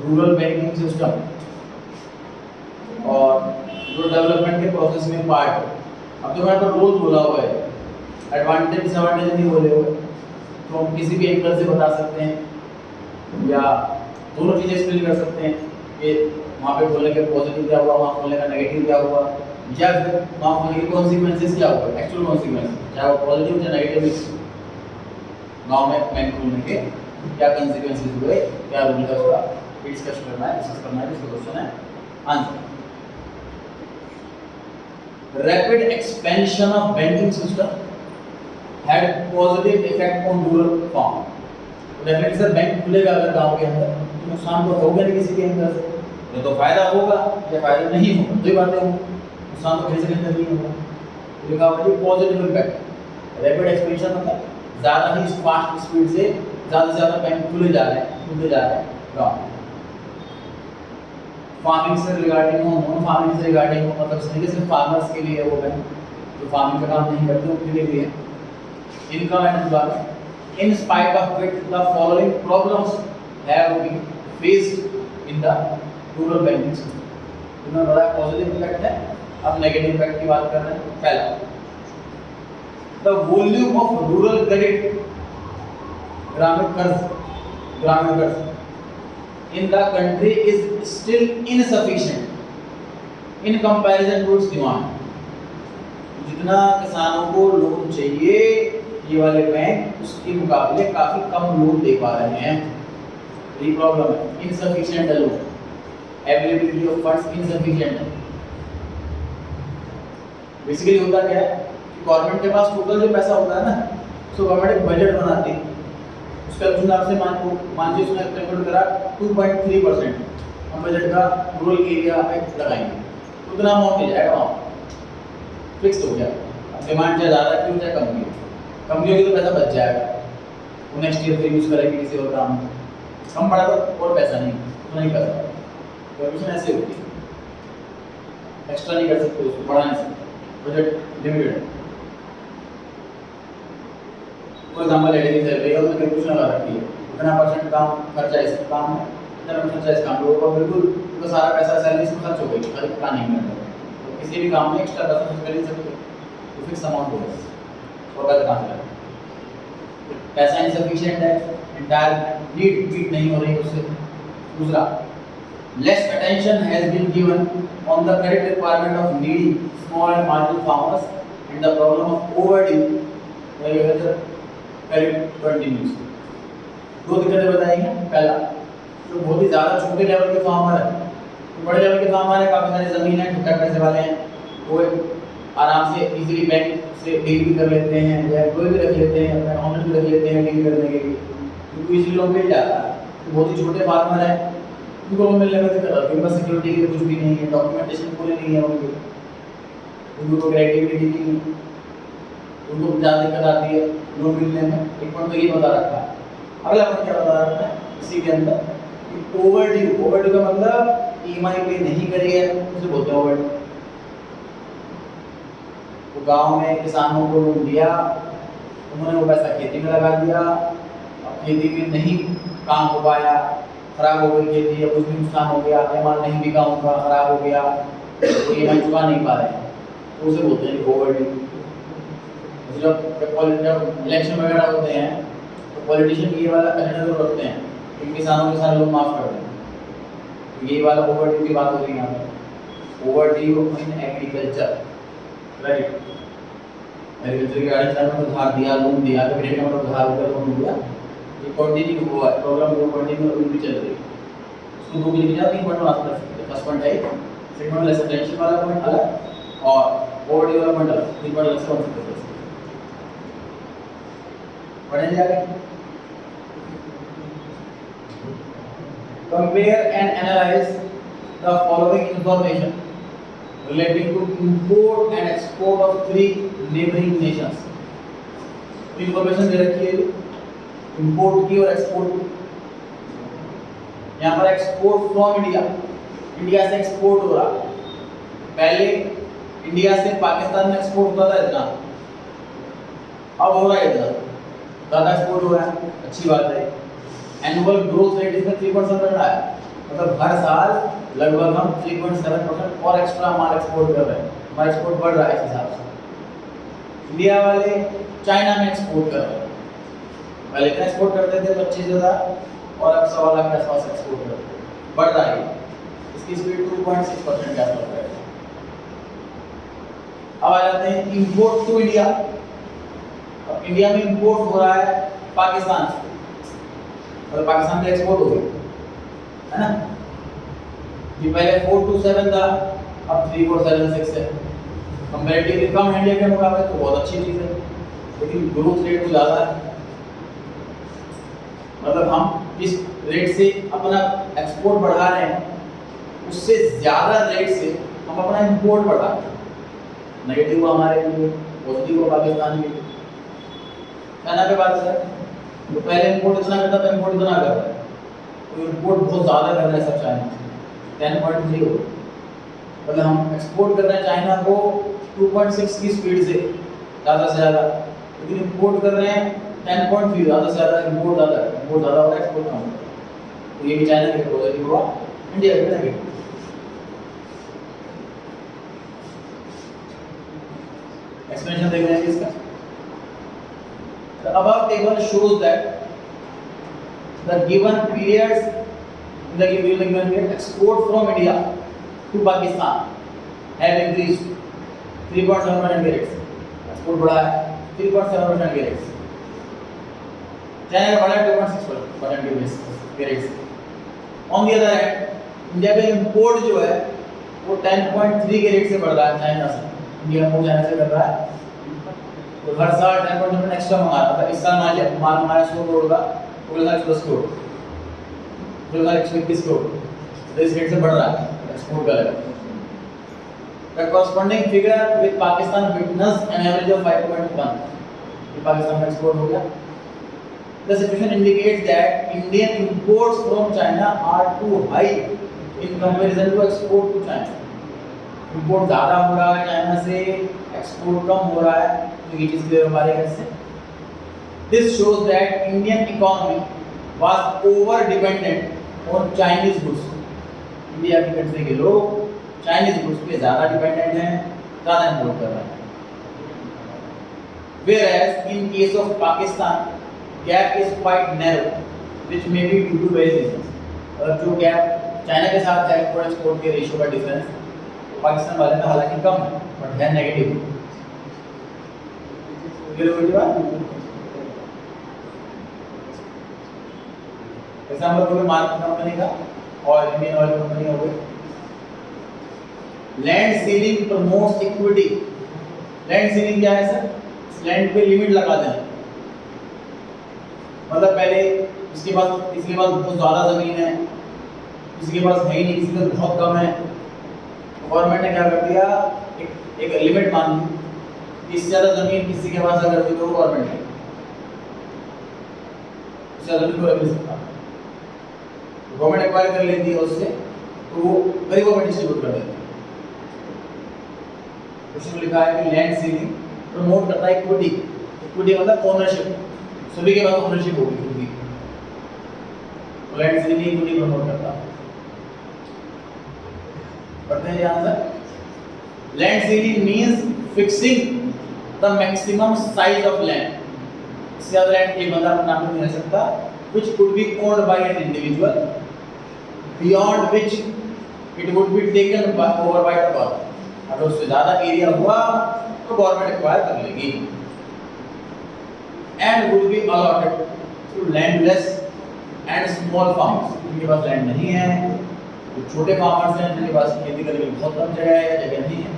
रूरल बैंकिंग सिस्टम और जो डेवलपमेंट के प्रोसेस में पार्ट है। अब तो मैं तो रोल बोला हुआ है, एडवांटेज डिसएडवांटेज नहीं बोले हुए, तो हम किसी भी एंगल से बता सकते हैं या दोनों चीज़ें एक्सप्लेन कर सकते हैं कि वहाँ पे खोलने के पॉजिटिव क्या हुआ, वहाँ खोलने का नेगेटिव क्या हुआ, या फिर वहाँ खोलने के कॉन्सिक्वेंसेस क्या हुआ, एक्चुअल कॉन्सिक्वेंसेस, चाहे वो पॉजिटिव या नेगेटिव। गाँव में बैंक खोलने के क्या कॉन्सिक्वेंसेस हुए, क्या रूल है उसका डिस्कस करना है, इसका क्वेश्चन है answer. Rapid expansion of banking system had positive effect on rural farm. Definitely sir bank खुलेगा अगर गांव के अंदर तो नुकसान तो होगा नहीं किसी के अंदर से, या तो फायदा होगा या फायदा नहीं होगा, दो ही बातें होंगी, नुकसान तो किसी के अंदर नहीं होगा। तो लिखा हुआ है पॉजिटिव इम्पैक्ट। रैपिड एक्सपेंशन मतलब ज़्यादा ही फास्ट स्पीड से ज़्यादा से ज़्यादा बैंक खुले जा रहे हैं गाँव। फार्मिंग से रिगार्डिंग हो, नॉन फार्मिंग से रिगार्डिंग हो, मतलब इसलिए सिर्फ फार्मर्स के लिए वो बैंक जो फार्मिंग का काम नहीं करते उनके लिए भी है। Income and employment in spite of which the following problems have been faced in the rural banking system. इन्होंने बताया पॉजिटिव इम्पैक्ट है, अब नेगेटिव इम्पैक्ट की बात कर रहे हैं। पहला, the volume of rural credit, ग्रामीण कर्ज in the country is still insufficient in comparison to its demand। जितना किसानों को लोन चाहिए ये वाले बैंक उसके मुकाबले काफी कम लोन दे पा रहे हैं। ये प्रॉब्लम है, इनसफिशिएंट है loan, availability of funds insufficient है। बेसिकली होता क्या है कि गवर्नमेंट के पास टोटल जो पैसा होता है ना, तो गवर्नमेंट एक बजट बनाती है, उसका कुछ नाम से मान लीजिए उसने कैलकुलेट करा 2.3% हम बजट का रूरल एरिया में लगाएंगे, उतना अमाउंट मिल जाएगा वहाँ फिक्स हो गया। अब डिमांड चाहे ज़्यादा की हो चाहे कम की होगी तो पैसा बच जाएगा, वो नेक्स्ट ईयर फिर यूज़ करेंगे किसी और काम में। कम पड़ा तो और पैसा नहीं, तो नहीं कर सकते, परमिशन ऐसे होती है, एक्स्ट्रा नहीं कर सकते, उसको बढ़ा नहीं सकते, बजट लिमिटेड है। फॉर एग्जांपल एडिटिंग सैलरी है, उसमें कैलकुलेशन लगा रखी है, इतना परसेंट काम खर्चा इस काम में, इतना खर्चा इस काम में, और बिल्कुल तो सारा पैसा सैलरी से खर्च हो गई, खाली प्लानिंग में। तो किसी भी काम में एक्स्ट्रा पैसा खर्च कर नहीं सकते, तो फिक्स अमाउंट होगा और पैसा कहाँ से लाएंगे। पैसा इनसफिशिएंट है, एंटायर नीड नहीं हो रही उससे। दूसरा, less attention has been given on the correct requirement of needy small and marginal farmers and the problem of overdue correct continues. दो दिक्कतें बताएंगे। पहला, जो बहुत ही ज़्यादा छोटे लेवल के फार्मर है तो बड़े लेवल के तो हमारे काफ़ी सारी ज़मीन है, ठीक ठाक पैसे वाले हैं, वो आराम से इजीली बैंक से डील भी कर लेते हैं या कोई भी रख लेते हैं, अपना अकाउंट भी रख लेते हैं डील करने के लिए, उनको इजीली लोन मिल जाता है। तो बहुत ही छोटे फार्मर हैं, उनको लोन मिलने में दिक्कत आती है, उनका सिक्योरिटी के लिए कुछ भी नहीं है, डॉक्यूमेंटेशन पूरी नहीं है उनकी, उनको क्रेडिबिलिटी नहीं है, उनको ज़्यादा दिक्कत आती है लोन मिलने में। एक पॉइंट तो ये बता रखा है। अगला पॉइंट क्या बता रखा है इसी के अंदर, ओवरड्यू का मतलब ईएमआई पे नहीं करी है, उसे बोलते हैं ओवरड्यू। तो गांव में किसानों को लोन दिया, उन्होंने वो पैसा खेती में लगा दिया, अब खेती में नहीं काम हो पाया, खराब हो गई खेती या कुछ भी नुकसान हो गया, माल नहीं बिका उनका, खराब हो गया, तो ईएमआई चुका नहीं पा रहे हैं, तो उसे बोलते हैं ओवरड्यू। जब इलेक्शन वगैरह होते हैं तो पॉलिटिशियन ये वाला एजेंडा तो रखते हैं कि किसानों के सारे लोन माफ कर दें, तो ये वाला ओवरड्यू की बात हो रही है यहाँ पर। Overdue in agriculture, right, agriculture के गाड़ी चलाने में उधार दिया, लोन दिया, तो क्रेडिट में उधार होकर लोन दिया, ये कंटिन्यू हुआ है, प्रॉब्लम वो कंटिन्यू अभी भी चल रही है। उसको दो लिख दिया, 3 पॉइंट बात कर सकते हैं। फर्स्ट पॉइंट है, सेकंड पॉइंट लेसन टेंशन वाला पॉइंट अलग और ओवरड्यू वाला पॉइंट अलग, 3 पॉइंट अलग से बन सकते हैं। पढ़ने जाके compare and analyze the following information relating to import and export of 3 neighboring nations। Information दे रखी है इंपोर्ट की और एक्सपोर्ट की। यहाँ पर एक्सपोर्ट फ्रॉम इंडिया, इंडिया से एक्सपोर्ट हो रहा, पहले इंडिया से पाकिस्तान में एक्सपोर्ट होता था इतना, अब हो रहा है इतना, ज़्यादा एक्सपोर्ट हो रहा है, अच्छी बात है। एनुअल ग्रोथ रेट इसमें 3% बढ़ रहा है, मतलब हर साल लगभग हम 3.7% और एक्स्ट्रा माल एक्सपोर्ट कर रहे हैं, हमारा एक्सपोर्ट बढ़ रहा है इस हिसाब से। इंडिया वाले चाइना में एक्सपोर्ट कर रहे हैं, पहले इतना एक्सपोर्ट करते थे 25,000 और अब 1.25 लाख के आसपास एक्सपोर्ट करते हैं, बढ़ रहा है, इसकी स्पीड 2.6% के आसपास है। अब आ जाते हैं इंपोर्ट टू इंडिया। अब इंडिया में इंपोर्ट हो रहा है पाकिस्तान से, मतलब पाकिस्तान का एक्सपोर्ट हो गया है ना, ये पहले 427 था, अब 3476 है, कंपैरेटिवली कम है इंडिया के मुकाबले, तो बहुत अच्छी चीज़ है, लेकिन ग्रोथ रेट तो ज़्यादा है, मतलब हम जिस रेट से अपना एक्सपोर्ट बढ़ा रहे हैं उससे ज़्यादा रेट से हम अपना इंपोर्ट बढ़ा रहे हैं। नेगेटिव हमारे लिए, पॉजिटिव हो पाकिस्तान के लिए। चाइना पे बात करें तो पहले इंपोर्ट इतना करता था, इंपोर्ट इतना कर रहा है, तो इंपोर्ट बहुत ज़्यादा कर रहा है सब चाइना से, 10.3 हो, मतलब हम एक्सपोर्ट कर रहे हैं चाइना को 2.6 की स्पीड से ज़्यादा से ज़्यादा, लेकिन इंपोर्ट कर रहे हैं 10.3, ज़्यादा से ज़्यादा इंपोर्ट ज़्यादा है, इंपोर्ट ज़्यादा हो रहा है, एक्सपोर्ट कम हो रहा है, तो ये भी चाइना के लिए पॉजिटिव हुआ, इंडिया के लिए नेगेटिव। एक्सप्लेनेशन देख रहे हैं इसका। The above table shows that the given periods in the given period export from India to Pakistan have increased 3.7% के रेट से, एक्सपोर्ट बढ़ा है 3.7% के रेट से, चाइना का बढ़ा है 2.6% के रेट से। On the other hand India का इंपोर्ट जो है वो 10.3 के रेट से बढ़ रहा है चाइना से, इंडिया को चाइना से कर रहा है, तो हर साल 10% एक्स्ट्रा मंगा रहा था। इस साल माल मंगाया 100 करोड़ का, अगले साल 10 करोड़, अगले साल 121 करोड़, तो इस रेट से बढ़ रहा है एक्सपोर्ट का level. The corresponding figure with Pakistan witnessed an average of 5.1, ये पाकिस्तान में एक्सपोर्ट हो गया। The situation indicates that Indian imports from China are too high in comparison to export to China। Import ज़्यादा हो रहा है चाइना से, एक्सपोर्ट कम हो रहा है, तो ये चीज़ क्लियर हमारे कैसे। This shows that Indian economy was over dependent on Chinese goods. India की कंट्री के लोग चाइनीज गुड्स पे ज़्यादा डिपेंडेंट हैं, ज़्यादा इंपोर्ट कर रहे हैं। Whereas in case of Pakistan, gap is quite narrow, which may be due to various reasons। और जो गैप चाइना के साथ है इम्पोर्ट एक्सपोर्ट के रेशियो का डिफरेंस, पाकिस्तान वाले में हालांकि कम है बट है नेगेटिव। एग्जाम्पल हो गया मारुति कंपनी का और इंडियन ऑयल कंपनी हो गई, land ceiling promotes equity. Land ceiling क्या है सर? लैंड पे लिमिट लगा देना, मतलब पहले इसके पास बहुत ज़्यादा ज़मीन है, किसी के पास है ही नहीं, किसी के पास बहुत कम है, गवर्नमेंट ने क्या कर दिया, एक लिमिट मान दी, इससे ज़्यादा ज़मीन किसी के पास अगर हुई तो गवर्नमेंट है, इससे ज़्यादा ज़मीन को रख नहीं सकता, गवर्नमेंट एक्वायर कर लेती है उससे, तो वो गरीबों में डिस्ट्रीब्यूट कर देती है। क्वेश्चन में लिखा है कि लैंड सीलिंग प्रमोट करता है इक्विटी। इक्विटी मतलब ओनरशिप, सभी के पास ओनरशिप होगी खुद की, तो लैंड सीलिंग इक्विटी प्रमोट करता है। पढ़ते हैं ध्यान से। Land ceiling means fixing the maximum size of land. इससे ज़्यादा लैंड एक बंदा अपने नाम पे नहीं रह सकता, which could be owned by an individual, beyond which it would be taken over by the government. अगर उससे ज़्यादा एरिया हुआ तो गवर्नमेंट एक्वायर कर लेगी, and would be allotted to landless and small farmers. जिनके पास लैंड नहीं है, जो छोटे फार्मर्स हैं जिनके पास खेती करने के लिए बहुत कम जगह है या जगह नहीं है,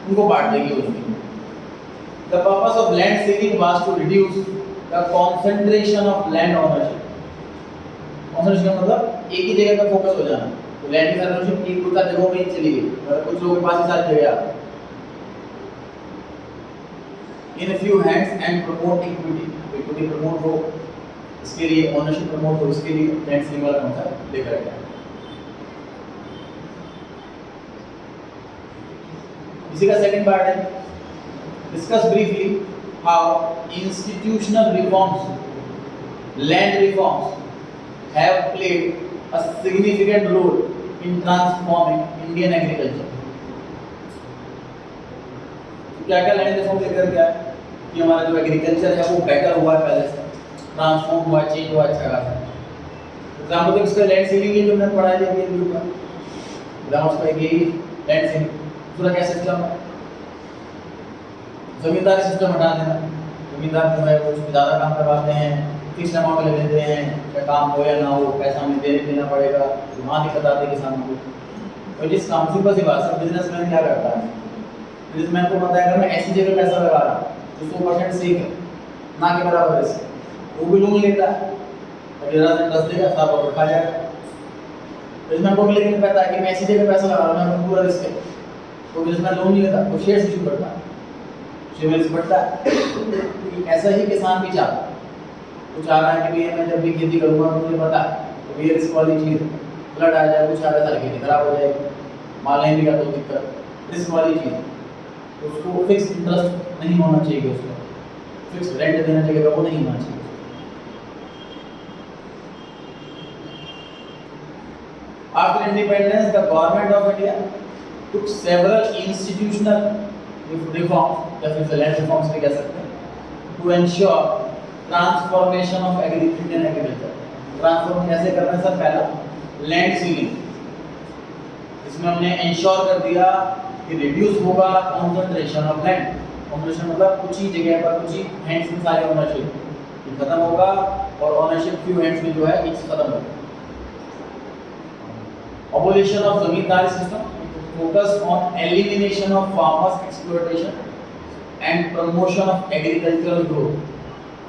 उनको बांट देगी उसमें। The purpose of land ceiling was to reduce the concentration of land ownership. Concentration का मतलब एक ही जगह पर फोकस हो जाना, तो लैंड की ओनरशिप एक दो जगहों में ही चली गई, मतलब कुछ लोगों के पास ही सारी जगह in few hands and promote equity. Equity promote हो इसके लिए, ओनरशिप प्रमोट हो इसके लिए लैंड सीलिंग वाला कॉन्सेप्ट लेकर आया। इसी का सेकंड पार्ट है, discuss briefly how institutional reforms, land reforms have played a significant role in transforming Indian agriculture. क्या क्या लैंड रिफॉर्म लेकर क्या है कि हमारा जो एग्रीकल्चर है वो बेटर हुआ है, पहले से ट्रांसफॉर्म हुआ, चेंज हुआ अच्छा खासा। एग्जाम्पल तो इसका लैंड सीलिंग है जो हमने पढ़ा है ये वीडियो का, एग्जाम्पल का ये लैंड सीलिंग पूरा क्या सिस्टम है, जमींदारी सिस्टम हटा देना, जमींदार जो है वो उसमें ज़्यादा काम करवाते हैं, फिक्स अमाउंट ले लेते हैं, क्या काम हो या ना हो पैसा हमें देना पड़ेगा, तो वहाँ दिक्कत आती है किसानों को। तो जिस काम सिंपल सी बात है, बिजनेसमैन क्या करता है, बिजनेसमैन को पता है अगर मैं ऐसी जगह पैसा लगा रहा हूँ तो 100% सेफ है, ना के बराबर रिस्क, वो भी लोन लेता है, और ज़रा से 10 देगा 7 खा जाएगा। बिजनेसमैन को भी लेकिन पता है कि मैं ऐसी जगह पैसा लगा रहा हूँ पूरा रिस्क है, तो बिजनेसमैन लोन नहीं लेता, वो शेयर इशू करता है, शेयर रिस्क बढ़ता है। ऐसा ही किसान भी चाहता है, वो चाह रहा है कि भैया मैं जब भी खेती करूँगा मुझे पता है तो भैया रिस्क वाली चीज़, फ्लड आ जाए कुछ आ जाए सारी खेती खराब हो जाएगी, माल नहीं बिका तो दिक्कत, रिस्क वाली चीज़, तो उसको फिक्स इंटरेस्ट नहीं होना चाहिए, उसको फिक्स रेंट देना चाहिए, वो नहीं होना चाहिए। After independence, the government of India took several institutional reforms, या फिर land reforms भी कह सकते हैं, to ensure transformation of Indian agriculture. Transform कैसे करना है सर? पहला लैंड सीलिंग, इसमें हमने इंश्योर कर दिया कि रिड्यूस होगा कॉन्सेंट्रेशन ऑफ लैंड। कॉन्सेंट्रेशन मतलब कुछ ही जगह पर कुछ ही हैंड्स में सारे ओनरशिप खत्म होगा, और ओनरशिप फ्यू हैंड्स में जो है इच खत्म होगा। Abolition of zamindari system, focus on elimination of farmers exploitation and promotion of agricultural growth.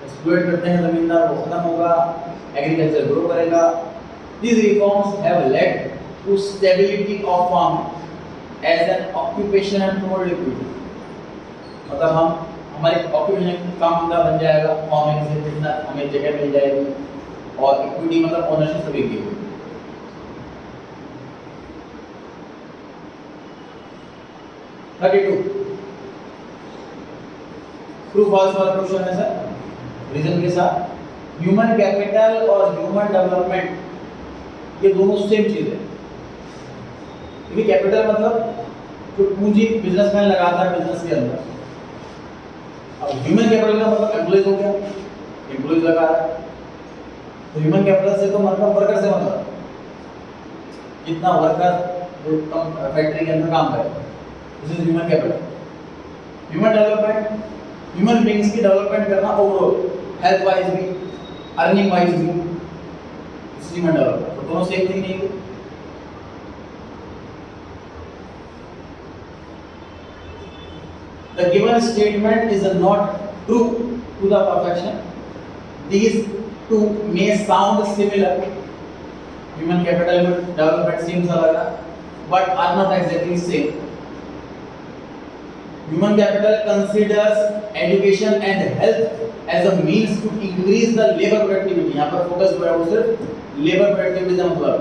Exploit करते हैं जमींदार, वो खत्म होगा, एग्रीकल्चर ग्रो करेगा। These reforms have led to stability of farming as an occupation and productivity। मतलब हम हमारे ऑक्यूपेशन काम धंधा बन जाएगा, फार्मिंग से जितना हमें जगह मिल जाएगी, और इक्विटी मतलब ओनरशिप सभी की होगी। ट्रू फॉल्स वाला क्वेश्चन है सर, रीजन के साथ। ह्यूमन कैपिटल और ह्यूमन डेवलपमेंट ये दोनों सेम चीज है। क्योंकि कैपिटल मतलब जो पूंजी बिजनेसमैन लगाता है बिजनेस के अंदर, अब ह्यूमन कैपिटल का मतलब एम्प्लॉइज हो गया, एम्प्लॉइज लगा रहा है, तो ह्यूमन कैपिटल से तो मतलब वर्कर से मतलब कितना वर्कर जो फैक्ट्री के अंदर काम करे, this is human capital. Human development, human beings की डेवलपमेंट करना ओवरऑल, हेल्थ वाइज भी, अर्निंग वाइज भी, ह्यूमन डेवलपमेंट, तो दोनों सेम थिंग नहीं है। The given statement is not true to the perfection. These two may sound similar. Human capital development seems alike, but are not exactly same. Human capital considers education and health as a means to increase the labor productivity. यहाँ पर focus जो है वो सिर्फ labour productivity का मतलब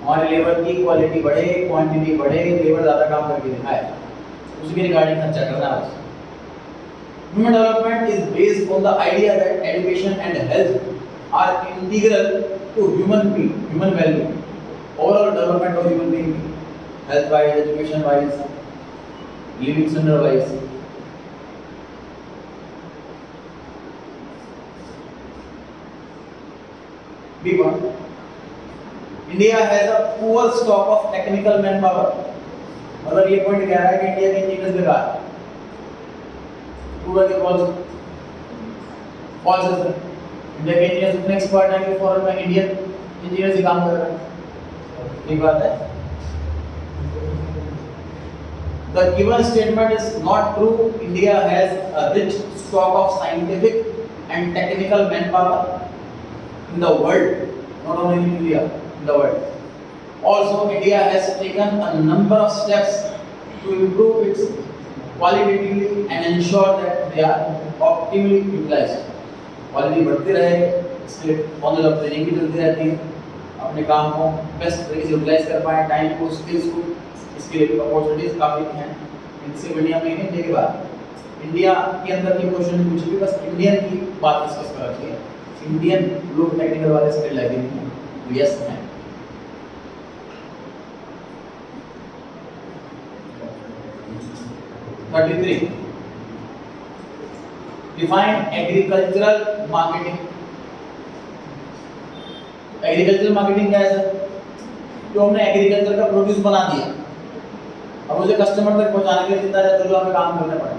हमारे labour की क्वालिटी बढ़े, क्वांटिटी बढ़े, लेबर ज़्यादा काम करके दिखाए, उसके रिगार्डिंग खर्चा करना है। Human development is based on the idea that education and health are integral to human well-being, overall development of human being, health-wise, education-wise, living standard-wise. B1. India has a poor stock of technical manpower. मतलब ये point कह रहा है कि India के engineers बेकार हैं। पूरा के फॉल्स है। इंडिया के इंजीनियर्स इतने एक्सपर्ट हैं कि फॉरेन में इंडियन इंजीनियर्स ही काम कर रहे हैं। ठीक बात है। The given statement is not true. India has a rich stock of scientific and technical manpower in the world, not only in India, in the world. Also, India has taken a number of steps to improve its qualitatively and ensure that they are optimally utilized. Quality बढ़ती रहे, इसके on the job training भी चलती रहती है, अपने काम को बेस्ट तरीके से यूटिलाइज कर पाएं, टाइम को, स्किल्स को, इसके लिए अपॉर्चुनिटीज काफ़ी हैं। इनसे बढ़िया में इंडिया के बाद इंडिया के अंदर की क्वेश्चन पूछी भी, बस इंडियन की बात डिस्कस कर रखी है। इंडियन लोग टेक्निकल वाले स्किल लगे नहीं हैं, यस हैं। Define agricultural marketing. Agricultural marketing क्या है सर? जो हमने एग्रीकल्चर का प्रोड्यूस बना दिया, अब उसे कस्टमर तक पहुंचाने के लिए जितना रहता है जो हमें काम करने पड़े,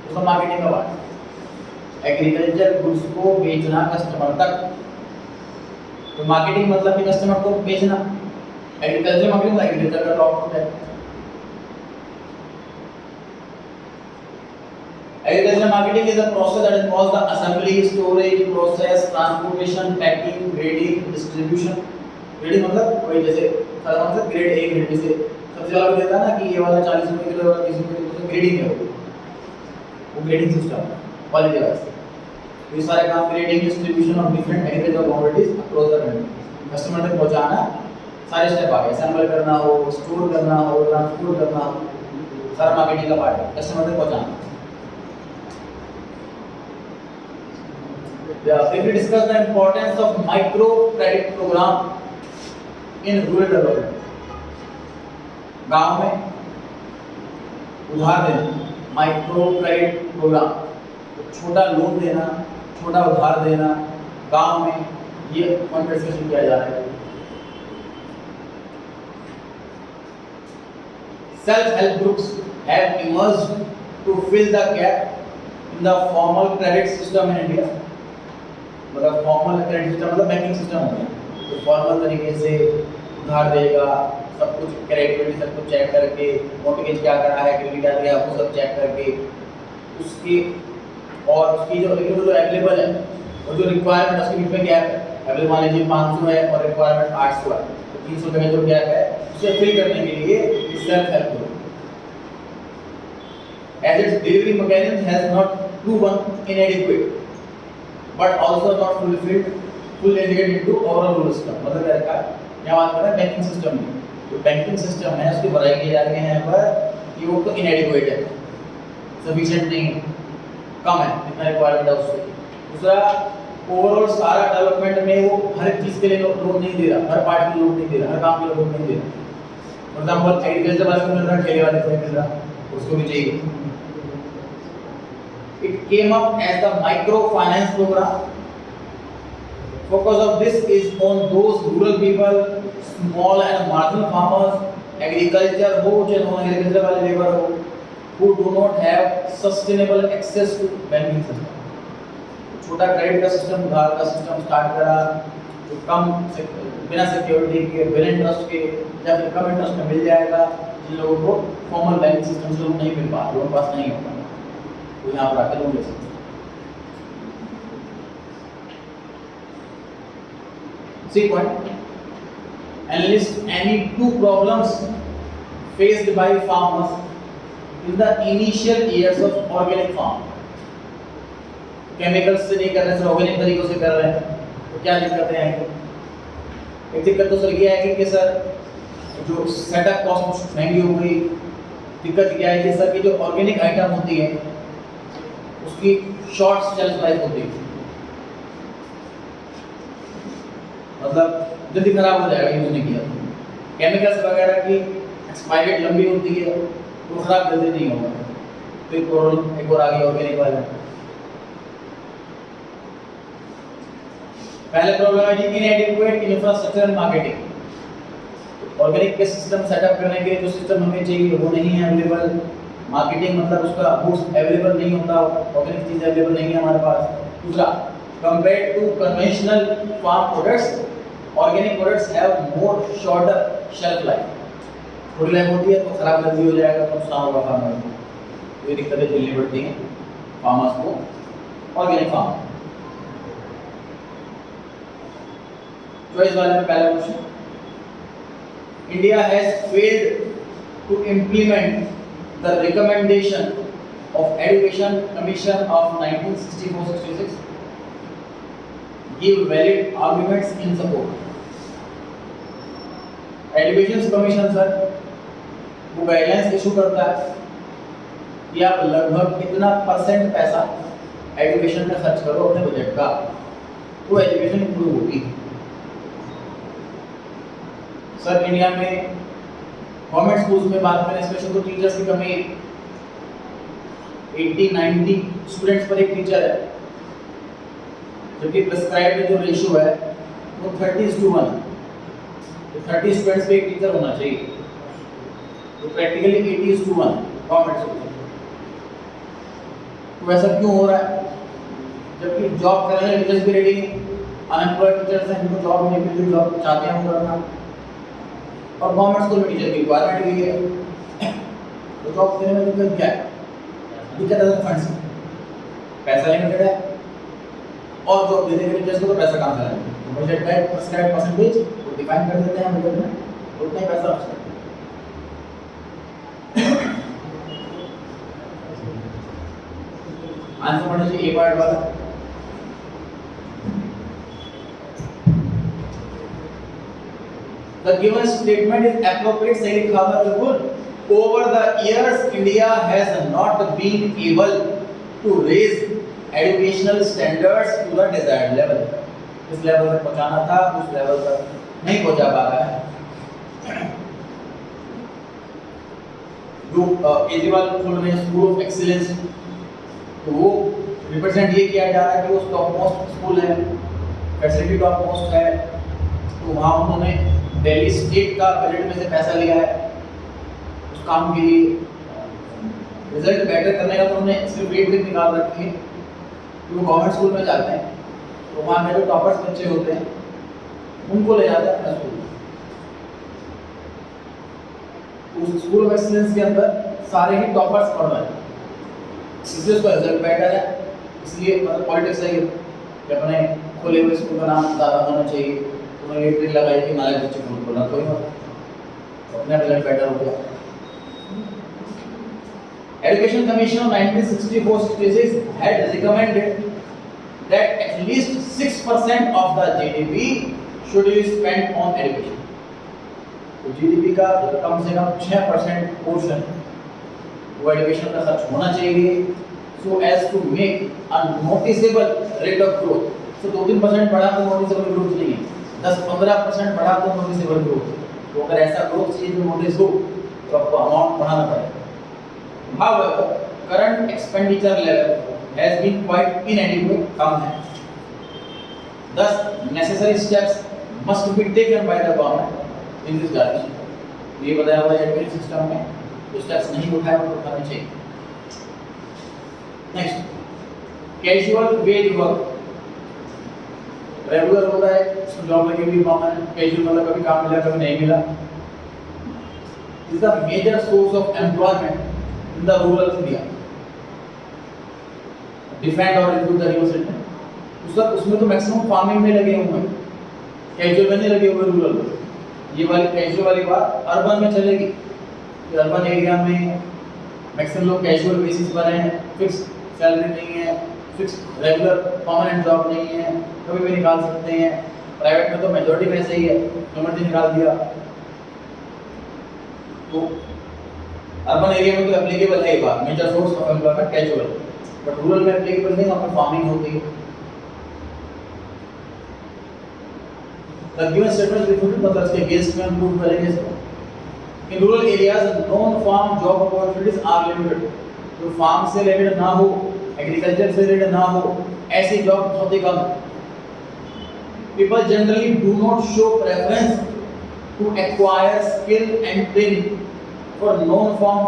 उसका मार्केटिंग का पार्ट। एग्रीकल्चर गुड्स को बेचना कस्टमर तक, तो मार्केटिंग मतलब कि कस्टमर को बेचना। एग्रीकल्चर मार्केटिंग एग्रीकल्चर का आउटपुट है। Agricultural marketing is a process that involves the assembly, storage, process, transportation, packing, grading, distribution. Grading मतलब वही जैसे साधारण से ग्रेड ए ग्रेड बी से सबसे वाला देता है ना कि ये वाला 40 रुपए किलो वाला 30 रुपए किलो, ग्रेडिंग है वो ग्रेडिंग सिस्टम क्वालिटी वाइज। ये सारे काम grading, distribution of different agricultural commodities across the country, customer तक पहुंचाना, सारे स्टेप आ गए। असेंबल करना हो, स्टोर करना हो, ट्रांसपोर्ट करना हो, सारा मार्केटिंग का पार्ट है, कस्टमर तक पहुंचाना। If we discuss the importance of micro credit program in rural development, गांव में उधार देना, माइक्रो क्रेडिट प्रोग्राम, छोटा लोन देना, छोटा उधार देना गांव में, ये पॉइंट डिस्कशन किया जा रहा है। Self help groups have emerged to fill the gap in the formal credit system in India. मतलब फॉर्मल क्रेडिट सिस्टम मतलब बैंकिंग सिस्टम हो गया, तो फॉर्मल तरीके से उधार देगा, सब कुछ क्रेडिबिलिटी सब कुछ चेक करके, मॉर्गेज क्या करा है, क्रेडिट क्या दिया, वो सब चेक करके उसकी और उसकी जो लेकिन जो अवेलेबल है और जो रिक्वायरमेंट उसके बीच में गैप है, अवेलेबल मान लीजिए 500 है और रिक्वायरमेंट 800 है, तो 300 का जो गैप है उसे फिल करने के लिए self help group as its delivery mechanism has not proven inadequate but also not full integrated into overall rural system। मतलब क्या रखा है, क्या बात कर रहे हैं बैंकिंग सिस्टम में, जो बैंकिंग सिस्टम है उसकी बढ़ाई की जा रही है यहाँ पर, ये वो तो इनएडिक्वेट है, सफिशिएंट नहीं, कम है जितना रिक्वायरमेंट है उससे। दूसरा, ओवरऑल सारा डेवलपमेंट में वो हर चीज़ के लिए लोन नहीं दे रहा, हर पार्ट के लिए लोन नहीं दे रहा, हर काम के लिए लोन नहीं दे रहा। फॉर एग्जाम्पल एग्रीकल्चर वाले को मिल रहा है, ठेले वाले को नहीं मिल रहा, उसको भी चाहिए। It came up as the microfinance program. Focus of this is on those rural people, small and marginal farmers, agriculture हो चाहे non agriculture वाले लेबर हो, who do not have sustainable access to banking system। छोटा credit का system, उधार का system start करा, जो कम बिना सिक्योरिटी के, बिना इंटरेस्ट के या फिर कम इंटरेस्ट में मिल जाएगा, जिन लोगों को फॉर्मल बैंकिंग सिस्टम से लोन नहीं मिल पा, लोन पास नहीं होता। वो यहाँ पर आकर लोन ले सकते हैं। See point. Enlist any two problems faced by farmers in the initial years of organic farm. Chemicals से नहीं कर रहे, सर ऑर्गेनिक तरीकों से कर रहे हैं, तो क्या दिक्कतें आएंगी? एक दिक्कत तो सर ये आएगी कि सर जो सेटअप कॉस्ट महंगी हो गई। दिक्कत क्या है कि सर की जो ऑर्गेनिक आइटम होती है उसकी शॉर्ट शेल्फ लाइफ होती है, मतलब जल्दी खराब हो जाएगा यूज नहीं किया। केमिकल्स वगैरह की एक्सपायरी डेट लंबी होती है, वो खराब जल्दी नहीं होगा। तो एक प्रॉब्लम एक और आ गई ऑर्गेनिक वाला। पहले प्रॉब्लम है जी inadequate infrastructure and marketing. Organic के सिस्टम सेटअप करने के लिए जो सिस्टम हमें चाहिए वो नहीं है अवेलेबल। मार्केटिंग मतलब उसका गुड्स अवेलेबल नहीं होता, ऑर्गेनिक चीज अवेलेबल नहीं है हमारे पास। दूसरा, compared to conventional farm products, organic products have more shorter shelf life. थोड़ी लाइफ होती है तो खराब जल्दी हो जाएगा, तो नुकसान होगा फार्मर को। ये दिक्कतें झेलनी पड़ती हैं फार्मर्स को ऑर्गेनिक फार्म। चॉइस वाले में पहला question, India has failed to implement the recommendation of education commission of 1964-66, give valid arguments in support. Education commission sir वो गाइडलाइंस इशू करता है कि आप लगभग इतना % पैसा एजुकेशन में खर्च करो अपने बजट का, तो एजुकेशन इंप्रूव होगी। सर इंडिया में गवर्नमेंट स्कूल्स में बात करें स्पेशल तो टीचर्स की कमी है। 80-90 स्टूडेंट्स पर एक टीचर है, जबकि प्रिस्क्राइब्ड जो रेशियो है वो 30:1, तो 30 स्टूडेंट्स पे एक टीचर होना चाहिए, तो प्रैक्टिकली 80:1 गवर्नमेंट स्कूल। तो ऐसा क्यों हो रहा है जबकि जॉब करने वाले टीचर्स भी रेडी हैं? अनएम्प्लॉयड टीचर्स हैं जिनको जॉब नहीं मिल रही, जॉब चाहते हैं वो करना, और गवर्नमेंट स्कूल में टीचर की रिक्वायरमेंट भी है। तो जॉब देने में दिक्कत क्या है? दिक्कत है फंड्स, पैसा लिमिटेड है, और जॉब देने के टीचर्स को तो पैसा कहाँ से लाएंगे? तो बजट का एक प्रिस्क्राइब्ड परसेंटेज वो डिफाइन कर देते हैं बजट में, तो उतना ही पैसा बचता है। आंसर पढ़ना चाहिए ए पार्ट वाला। The given statement is appropriate, सही लिखा हुआ बिल्कुल। Over the years, India has not been able to raise educational standards to the desired level. इस लेवल तक पहुंचाना था, उस लेवल तक नहीं पहुंचा पा रहा है। जो केजरीवाल खोल रहे हैं स्कूल ऑफ एक्सीलेंस, तो वो रिप्रेजेंट ये किया जा रहा है कि वो टॉप मोस्ट स्कूल है, फैसिलिटी टॉप मोस्ट है, तो वहाँ उन्होंने दिल्ली स्टेट का बजट में से पैसा लिया है उस काम के लिए। रिजल्ट बेटर करने का तो उन्होंने सिर्फ एक दिन निकाल रखी है कि वो गवर्नमेंट स्कूल में जाते हैं, तो वहाँ के जो टॉपर्स बच्चे होते हैं उनको ले जाते हैं अपना स्कूल। उस स्कूल ऑफ एक्सीलेंस के अंदर सारे ही टॉपर्स पढ़ रहे हैं, इसलिए उसका रिजल्ट बेटर है। इसलिए मतलब पॉलिटिक्स है कि अपने खुले हुए स्कूल का नाम ज़्यादा होना चाहिए, तो मैं ये ट्रिक लगाई कि हमारे बच्चे को बोलना कोई बात, अपना रिजल्ट बेटर हो गया। Education Commission of 1964-66 had recommended that at least 6% of the GDP should be spent on education. तो GDP का कम से कम 6% पोर्शन वो एजुकेशन का खर्च होना चाहिए, so as to make a noticeable rate of growth. So 2-3% बढ़ा तो noticeable growth नहीं है, 10-15% बढ़ा तो noticeable growth। तो अगर ऐसा growth चाहिए जो notice हो तो आपको अमाउंट बढ़ाना पड़ेगा। However, current expenditure level has been quite inadequate, कम है। Thus, necessary steps must be taken by the government in this direction. ये बताया हुआ एजुकेशन सिस्टम में जो स्टेप्स नहीं उठाए वो उठाने चाहिए। Next, casual wage work. Regular होता है, उसमें जॉब लगी हुई कॉमन है। कैजुअल मतलब कभी काम मिला कभी नहीं मिला। This is the major source of employment in the rural India. Defend और रिफ्यूज द रिवर सेटलमेंट, उसमें तो मैक्सिमम फार्मिंग में लगे हुए हैं, कैजुअल में नहीं लगे हुए रूरल में। ये वाली कैजुअल वाली बात अर्बन में चलेगी कि अर्बन एरिया में मैक्सिमम लोग कैजुअल बेसिस पर हैं, फिक्स सैलरी नहीं है, फिक्स रेगुलर परमानेंट जॉब नहीं है, कभी भी निकाल सकते हैं। प्राइवेट में तो मेजॉरिटी में ऐसे ही है, इमरजेंसी निकाल दिया। तो अर्बन एरिया में तो एप्लीकेबल है ये बात, major source of employment casual, but rural में एप्लीकेबल नहीं, वहाँ पर फार्मिंग होती है। The given statement refuted मतलब इसके against में हम प्रूव करेंगे इसको। In rural areas, non-farm job opportunities are limited. जो फार्म से रिलेटेड ना हो, एग्रीकल्चर से रिलेटेड ना हो, ऐसी जॉब बहुत ही कम है। People generally do not show preference to acquire skill and training for non-farm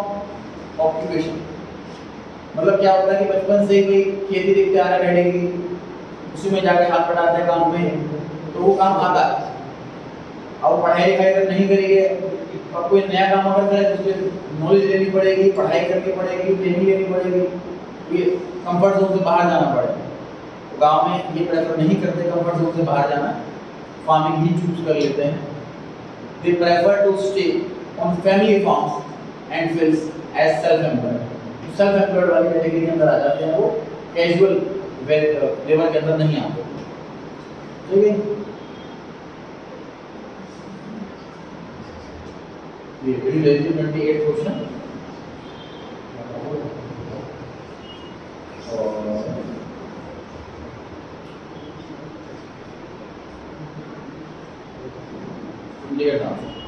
occupation. मतलब क्या होता है कि बचपन से ही कोई खेती देखते आ रहा है डैडी की, उसी में जाके हाथ बढ़ाते हैं काम में, तो वो काम आता है। अब पढ़ाई लिखाई अगर नहीं करेंगे, अब कोई नया काम अगर करें तो उसमें नॉलेज लेनी पड़ेगी, पढ़ाई करनी पड़ेगी, ट्रेनिंग लेनी पड़ेगी, ये कंफर्ट जोन से बाहर जाना पड़ेगा। तो गांव में ये प्रेफर नहीं करते कंफर्ट जोन से बाहर जाना, फार्मिंग ही चूज कर लेते हैं। They prefer to stay on family farms and fields as self employed. Self employed वाली कैटेगरी के अंदर आ जाते हैं, वो कैजुअल लेबर के अंदर नहीं आते। ठीक है, ये 28 क्वेश्चन और क्लियर आंसर।